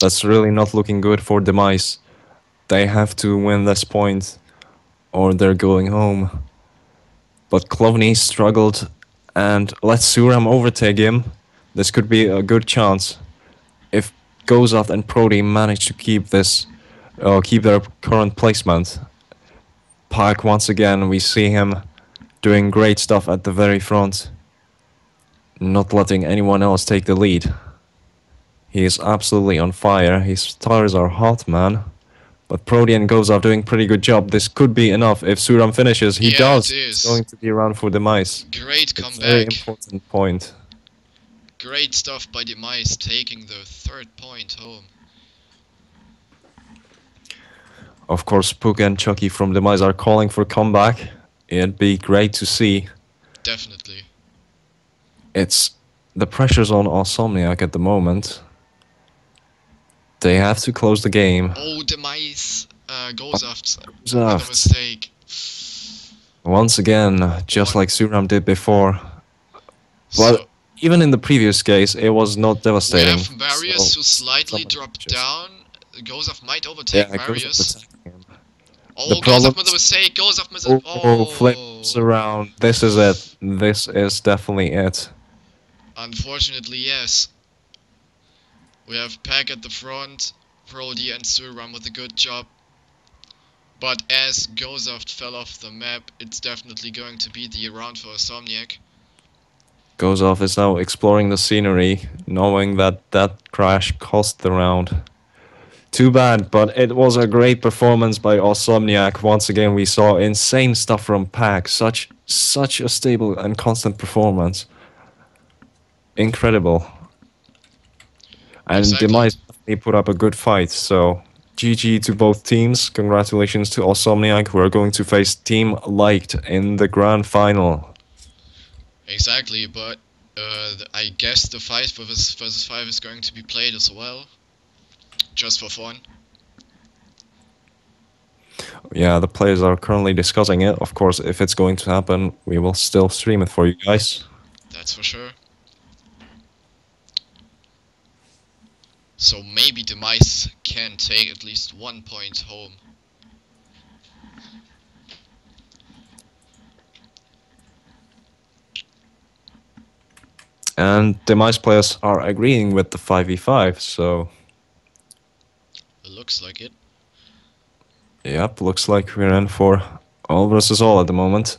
That's really not looking good for Demise. They have to win this point or they're going home. But Klovny struggled and let Suram overtake him. This could be a good chance. If Gozov and Prody manage to keep this, keep their current placement. Park once again, we see him doing great stuff at the very front. Not letting anyone else take the lead. He is absolutely on fire. His tires are hot, man. But Prody and Gozov doing pretty good job. This could be enough if Suram finishes. He Yeah, does. it is. It's going to be around for Demise. Great Very comeback. important point. Great stuff by Demise, taking the third point home. Of course, Puka and Chucky from Demise are calling for comeback. It'd be great to see. Definitely. It's the pressure's on Awsomniac at the moment. They have to close the game. Oh, Demise goes after Gozov. with a mistake. Once again, just like Suram did before. But So even in the previous case, it was not we devastating. have Marius So who slightly someone dropped just- down. Gozov might overtake Yeah, Marius. Gozov attacking him. Oh, the Gozov problem with a is- mistake. Gozov with a Oh, flips around. This is it. This is definitely it. Unfortunately, yes. We have Pack at the front, Brody and Suram with a good job. But as Gozov fell off the map, it's definitely going to be the round for Awsomniac. Gozov is now exploring the scenery, knowing that that crash cost the round. Too bad, but it was a great performance by Awsomniac. Once again, we saw insane stuff from Pack. Such a stable and constant performance. Incredible. And Exactly. Demise definitely put up a good fight, so GG to both teams. Congratulations to Awsomniac, who are going to face Team Liked in the grand final. Exactly, but I guess the 5 versus 5 is going to be played as well, just for fun. Yeah, the players are currently discussing it. Of course, if it's going to happen, we will still stream it for you guys. That's for sure. So maybe Demise can take at least 1 point home. And the mice players are agreeing with the 5v5, so It looks like it. yep, looks like we're in for all versus all at the moment.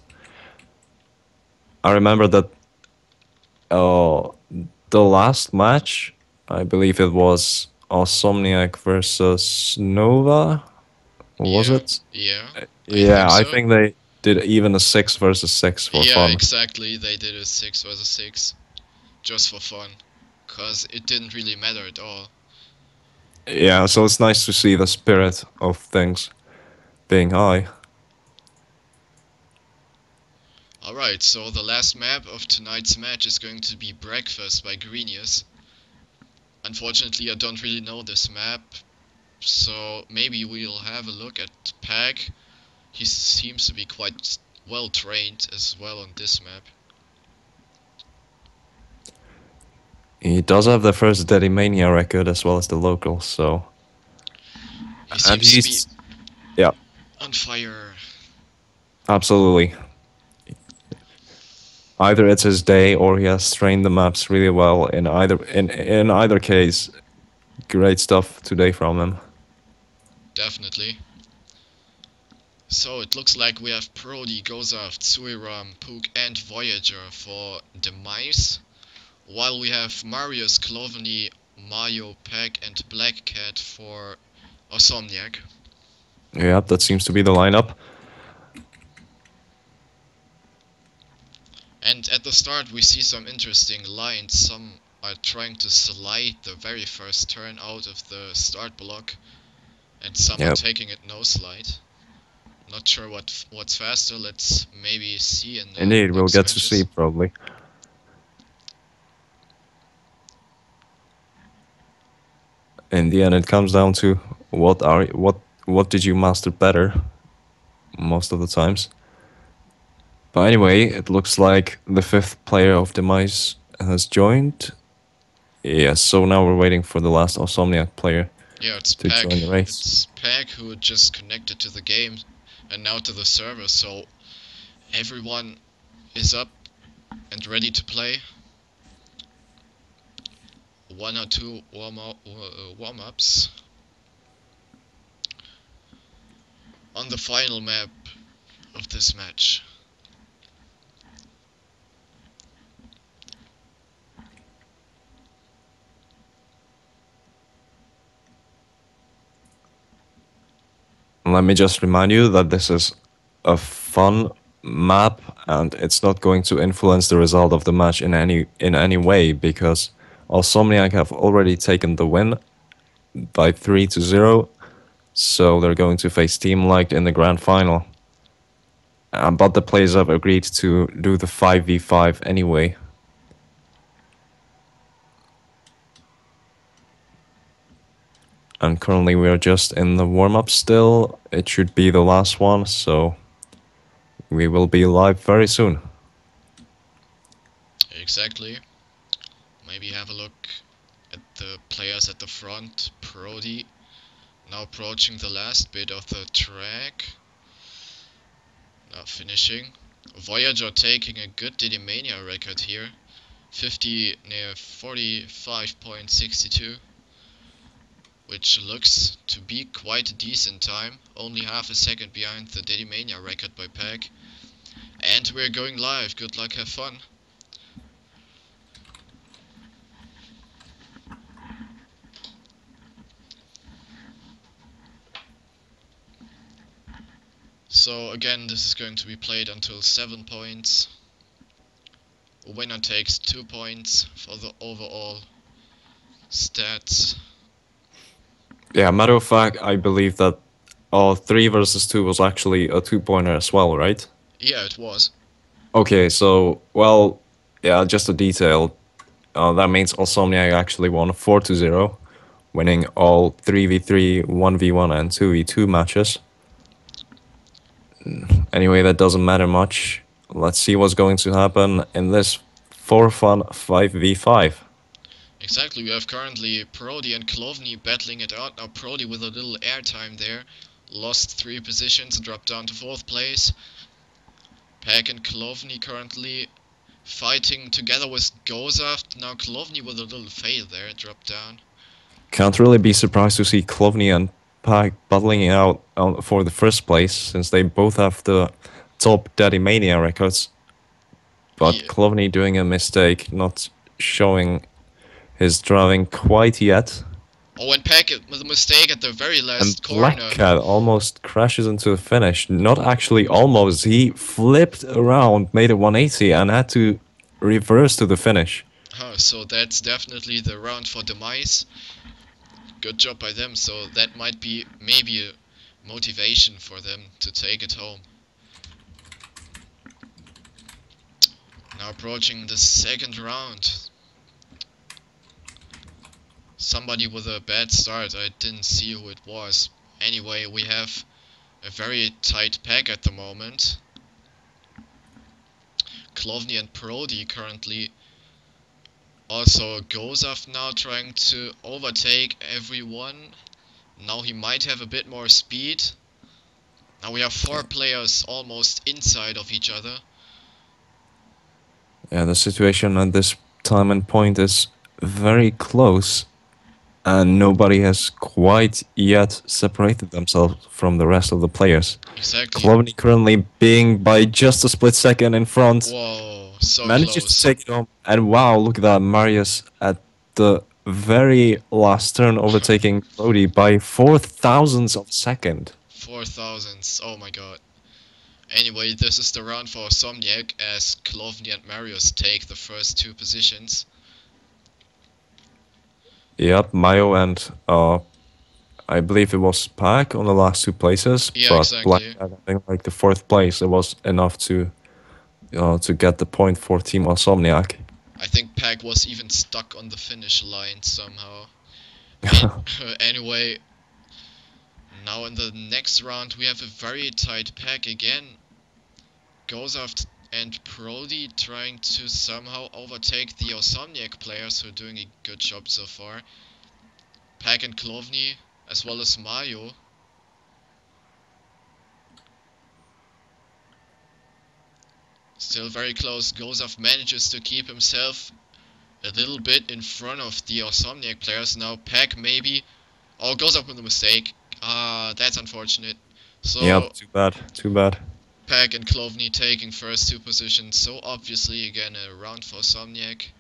I remember that uh, the last match, I believe it was Awsomniac versus Nova. Was Yeah, it? yeah, I think Yeah, I so. think they did even a 6 versus 6 for Yeah, fun. exactly. They did a 6 versus 6 just for fun, cause it didn't really matter at all. Yeah, so it's nice to see the spirit of things being high. Alright, so the last map of tonight's match is going to be Breakfast by Greenius. Unfortunately, I don't really know this map, so maybe we'll have a look at Peg. He seems to be quite well trained as well on this map. He does have the first Mania record as well as the local, so He and seems to be he's yeah, on fire. absolutely. Either it's his day or he has trained the maps really well. In either case, great stuff today from him. Definitely. So it looks like we have Prodi, Gozaf, Tsuiram, Pook and Voyager for Demise, while we have Marius, Cloveny, Mayo, Peck and Black Cat for Awsomniac. Yep, that seems to be the lineup. And at the start we see some interesting lines. Some are trying to slide the very first turn out of the start block, and some are Yep, taking it no slide. Not sure what's faster. Let's maybe see in the indeed, we'll next get to see matches. probably. In the end, it comes down to what did you master better most of the times. But anyway, it looks like the fifth player of Demise has joined. Yes, so now we're waiting for the last Awsomniac player Yeah, it's to Peg. join the race. It's Peg who just connected to the game and now to the server, so everyone is up and ready to play. One or two warm-ups on the final map of this match. Let me just remind you that this is a fun map and it's not going to influence the result of the match in any way because Awsomniac have already taken the win by 3-0, so they're going to face Team Light in the grand final. But the players have agreed to do the 5v5 anyway. And currently we are just in the warm-up still. It should be the last one, so we will be live very soon. Exactly. Maybe have a look at the players at the front. Prodi now approaching the last bit of the track. Now finishing. Voyager taking a good Didymania record here. 45.62, which looks to be quite a decent time. Only half a second behind the Didymania record by Peg. And we're going live. Good luck, have fun. So again, this is going to be played until 7 points. A winner takes 2 points for the overall stats. Yeah, matter of fact, I believe that 3 versus 2 was actually a 2-pointer as well, right? Yeah, it was. Okay, so, well, Yeah, just a detail. That means Awsomniac actually won 4-0, winning all 3v3, 1v1, and 2v2 matches. Anyway, that doesn't matter much. Let's see what's going to happen in this for fun 5v5. Exactly, we have currently Prodi and Klovny battling it out. Now Prodi with a little airtime there. Lost 3 positions, dropped down to 4th place. Pack and Klovny currently fighting together with Gozaft. Now Klovny with a little fail there, dropped down. Can't really be surprised to see Klovny and Pack battling it out for the first place, since they both have the top Daddy Mania records. But Yeah. Klovny doing a mistake, not showing his driving quite yet. Oh, and Pack with a mistake at the very And last Black corner. Cat almost crashes into the finish. Not actually almost. He flipped around, made a 180, and had to reverse to the finish. So that's definitely the round for Demise. Good job by them, so that might be maybe a motivation for them to take it home. Now approaching the second round. Somebody with a bad start, I didn't see who it was. Anyway, we have a very tight pack at the moment. Klovny and Prodi currently. Also Gozaf now trying to overtake everyone. Now he might have a bit more speed. Now we have 4 players almost inside of each other. Yeah, the situation at this time and point is very close, and nobody has quite yet separated themselves from the rest of the players. Exactly. Klovny currently being by just a split second in front. Whoa, so Manages close. to take it home. And wow, look at that. Marius at the very last turn overtaking Brody by 4,000ths of a second. 4,000s, oh my god. Anyway, this is the round for Awsomniac as Klovny and Marius take the first 2 positions. Yep, Mayo and I believe it was Pack on the last 2 places. Yeah, but exactly. Black, I think like the 4th place, it was enough to get the point for Team Awsomniac. I think Pack was even stuck on the finish line somehow. Anyway, now in the next round we have a very tight pack again. Gozaft and Prodi trying to somehow overtake the Awsomniac players who are doing a good job so far. Pack and Klovny as well as Mayo. Still very close. Gozaft manages to keep himself a little bit in front of the Awsomniac players. Now Pack maybe. Oh, Gozaft with a mistake. That's unfortunate. So Yep, too bad, too bad. Pack and Klovny taking first 2 positions. So obviously again a round for Awsomniac.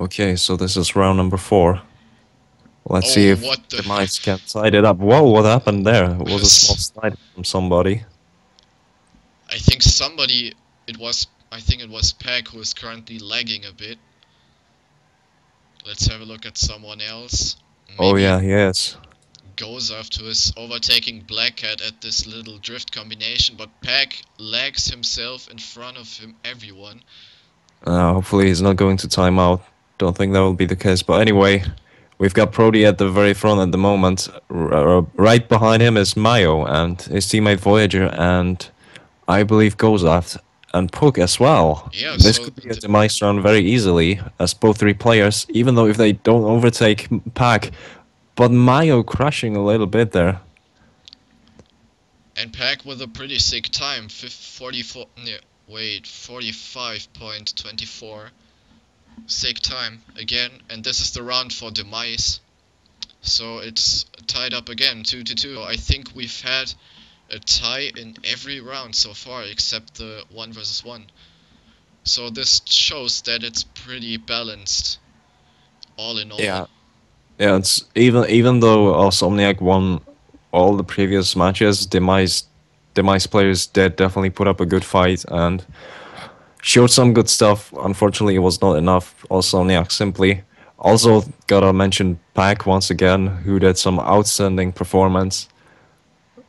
Okay, so this is round number 4. Let's see if what the Demise can side it up. Whoa, what happened there? It was a small Yes. slide from somebody. I think somebody I think it was Pack who is currently lagging a bit. Let's have a look at someone else. Maybe Oh yeah, yes. Gozaft who is overtaking Black Cat at this little drift combination, but Pack lags himself in front of everyone. Hopefully he's not going to time out. Don't think that will be the case. But anyway, we've got Prodi at the very front at the moment. Right behind him is Mayo and his teammate Voyager, and I believe Gozaft and Puck as well. Yeah, This so could be a Demise run very easily, as both 3 players, even though if they don't overtake Pack, but Mayo crashing a little bit there. and Pack with a pretty sick time, 45.24. Sick time again, and this is the round for Demise. So it's tied up again, 2-2. I think we've had a tie in every round so far, except the 1 versus 1. So this shows that it's pretty balanced, all in all. Yeah, it's even though Awsomniac won all the previous matches, Demise players did definitely put up a good fight and showed some good stuff. Unfortunately, it was not enough. Awsomniac simply Also, gotta mention Pack once again, who did some outstanding performance,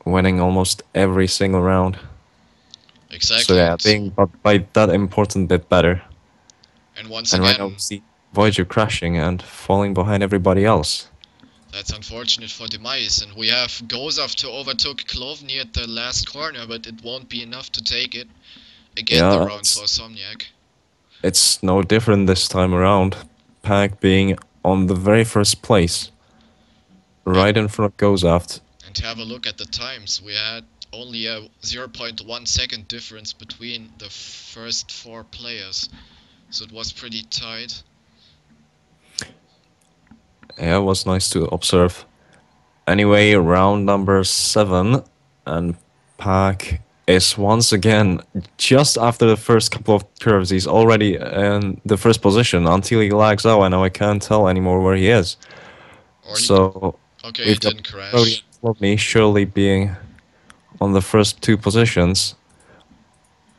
winning almost every single round. So Exactly, yeah, being by that important bit better. and once And right now we again, see yep, Voyager crashing and falling behind everybody else. that's unfortunate for Demise, and we have Gozov to overtook Klovny at the last corner, but it won't be enough to take it. Again, the Yeah, round for Awsomniac. it's no different this time around. Pack being on the very first place, Yep, right in front of Gozaft. and have a look at the times. We had only a 0.1 second difference between the first four players, so it was pretty tight. Yeah, it was nice to observe. Anyway, round number 7, and Pack is once again just after the first couple of curves. He's already in the first position until he lags out, and now I can't tell anymore where he is. Or he, So okay, he we've got didn't Brody and crash. Slobny surely being on the first two positions.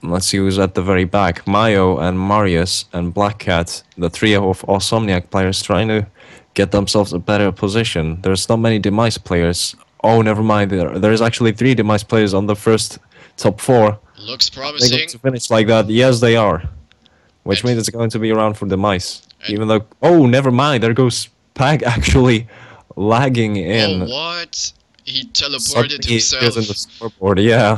Let's see who's at the very back. Mayo and Marius and Black Cat, the trio of Awsomniac players trying to get themselves a better position. There's not many Demise players. Oh, never mind. There is actually 3 Demise players on the first top 4. Looks Are they going promising, to finish like that? Yes, they are. Which and means it's going to be around for Demise. and Even though, oh, never mind. There goes Pag actually lagging oh in. what? He Suddenly teleported he appears in the himself. scoreboard. Yeah.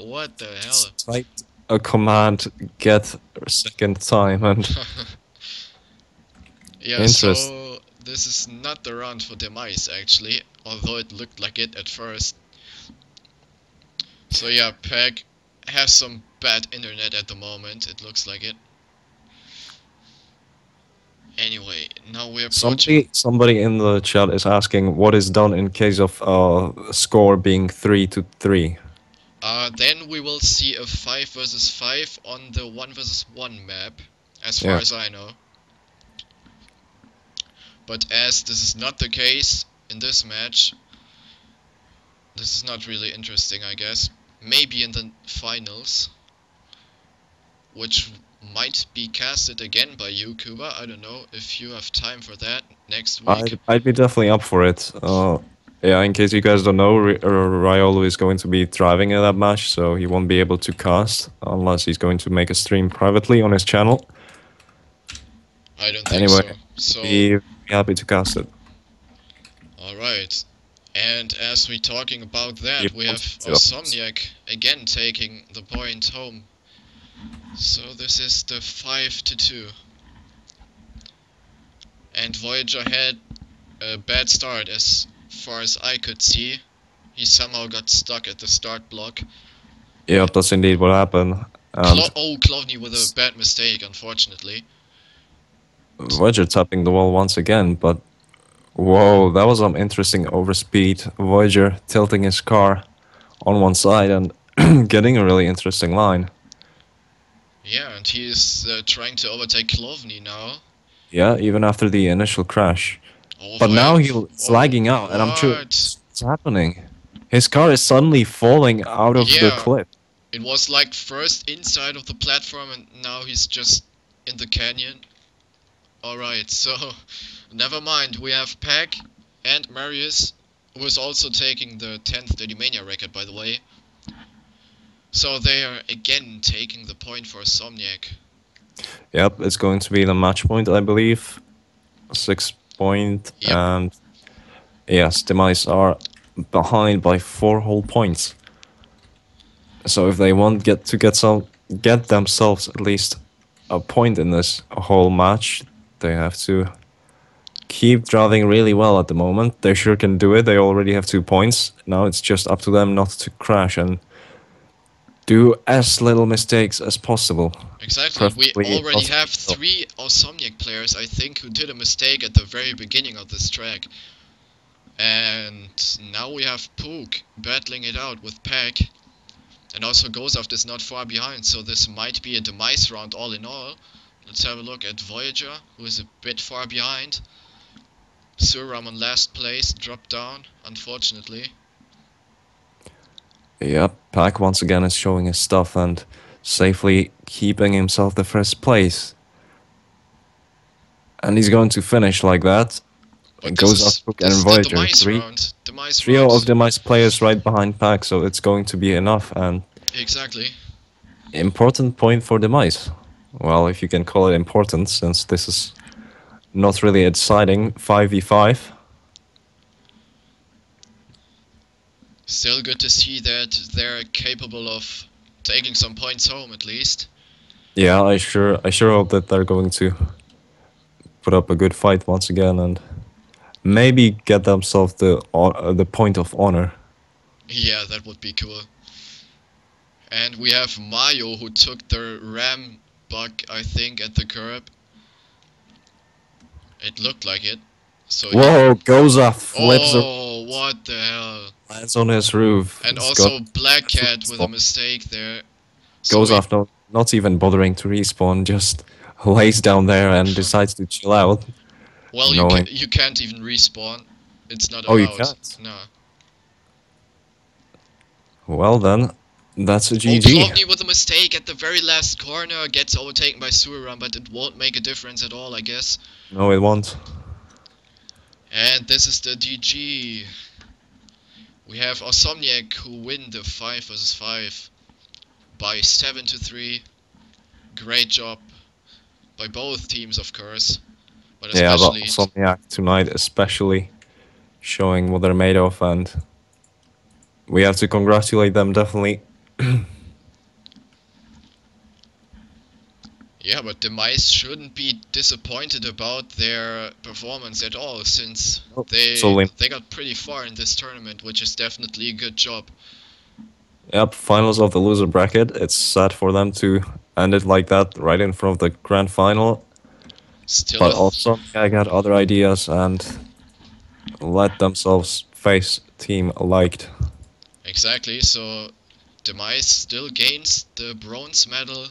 What the hell? Just typed a command, get a second time, and Yeah, interest. so this is not the round for Demise actually, although it looked like it at first. So yeah, Peg has some bad internet at the moment, it looks like it. Anyway, now we're approaching. Somebody in the chat is asking what is done in case of score being 3-3. Then we will see a 5 versus 5 on the 1 versus 1 map, as far Yeah, as I know. But as this is not the case in this match, this is not really interesting, I guess. Maybe in the finals, which might be casted again by you, Cuba. I don't know if you have time for that next week. I'd be definitely up for it. Yeah, in case you guys don't know, Riolu is going to be driving in that match, so he won't be able to cast unless he's going to make a stream privately on his channel. I don't think Anyway, so. So, be happy to cast it. alright. And as we're talking about that, If we he have wants to, of course. Awsomniac again taking the point home. So this is the 5-2. And Voyager had a bad start as far as I could see. He somehow got stuck at the start block. Yep, that's indeed what happened. And Klovny with a bad mistake, unfortunately. Voyager tapping the wall once again, but whoa, that was some interesting overspeed. Voyager tilting his car on one side and getting a really interesting line. Yeah, and he is trying to overtake Klovny now. Yeah, even after the initial crash. Oh, But now he's oh, lagging out, and I'm sure what? what's happening. His car is suddenly falling out of the Yeah, cliff. it was like first inside of the platform and now he's just in the canyon. Alright, so never mind. We have Pack and Marius, who is also taking the 10th Demise record, by the way. So they are again taking the point for Somniac. Yep, it's going to be the match point, I believe. 6 point, Yep, and yes, Demise are behind by 4 whole points. So if they want get themselves at least a point in this whole match, they have to keep driving really well at the moment. They sure can do it. They already have 2 points. Now it's just up to them not to crash and do as little mistakes as possible. exactly. We Preferably already not. have 3 Awsomniac players, I think, who did a mistake at the very beginning of this track. And now we have Pook battling it out with Pack. And also Gozaft is not far behind, so this might be a Demise round all in all. Let's have a look at Voyager, who is a bit far behind. Suram on last place, dropped down, unfortunately. Yep, Pack once again is showing his stuff and safely keeping himself the first place. And he's going to finish like that. But It goes off Hook and this is the Voyager. Demise round. Demise Trio of round. Demise players right behind Pack, so it's going to be enough. And Exactly. important point for Demise. Well, if you can call it important, since this is not really exciting. 5v5. Still good to see that they're capable of taking some points home at least. Yeah, I sure hope that they're going to put up a good fight once again and maybe get themselves the point of honor. Yeah, that would be cool. And we have Mayo who took the ram bug, I think, at the curb. It looked like it. So Whoa, Goza flips or oh, what the hell? lands on his roof. And It's also got Black Cat with a mistake there. So goes off not even bothering to respawn, just lays down there and decides to chill out. well, Knowing you can't even respawn. It's not oh, you allowed. can't. No. Well then, that's a Oh, GG. Klopny with a mistake at the very last corner gets overtaken by Suiram, but it won't make a difference at all, I guess. No, it won't. And this is the GG. We have Awsomniac who win the 5 vs 5 by 7-3. Great job by both teams, of course. But Yeah, but especially Awsomniac tonight especially showing what they're made of, and we have to congratulate them definitely. yeah, but Demise shouldn't be disappointed about their performance at all, since they got pretty far in this tournament, which is definitely a good job. Yep, finals of the loser bracket. It's sad for them to end it like that, right in front of the grand final. Still, But also, I got other ideas and let themselves face team liked. exactly. So Demise still gains the bronze medal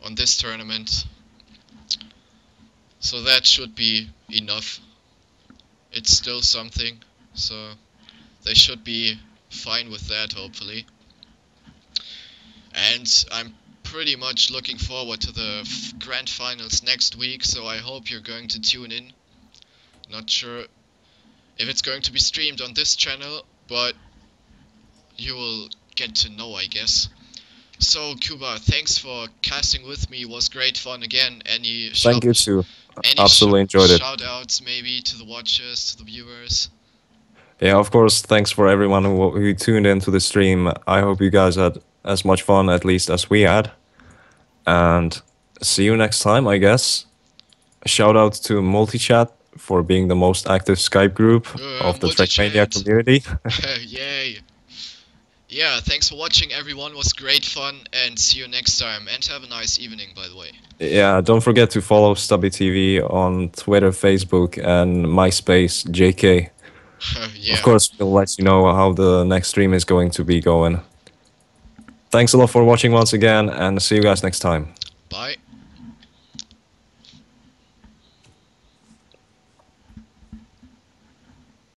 on this tournament. So that should be enough. It's still something. So they should be fine with that, hopefully. And I'm pretty much looking forward to the grand finals next week, so I hope you're going to tune in. Not sure if it's going to be streamed on this channel, but you will get to know, I guess. So, Cuba, thanks for casting with me. It was great fun again. Thank you too. Any Absolutely enjoyed it. Shout outs maybe to the watchers, to the viewers? Yeah, of course, thanks for everyone who tuned into the stream. I hope you guys had as much fun, at least, as we had. And see you next time, I guess. Shout out to Multichat for being the most active Skype group of the TrackMania community. Yay! Yeah, thanks for watching, everyone. It was great fun, and see you next time. And have a nice evening, by the way. Yeah, don't forget to follow StubbyTV on Twitter, Facebook, and MySpace, JK. Yeah. Of course, we'll let you know how the next stream is going to be going. Thanks a lot for watching once again, and see you guys next time. Bye.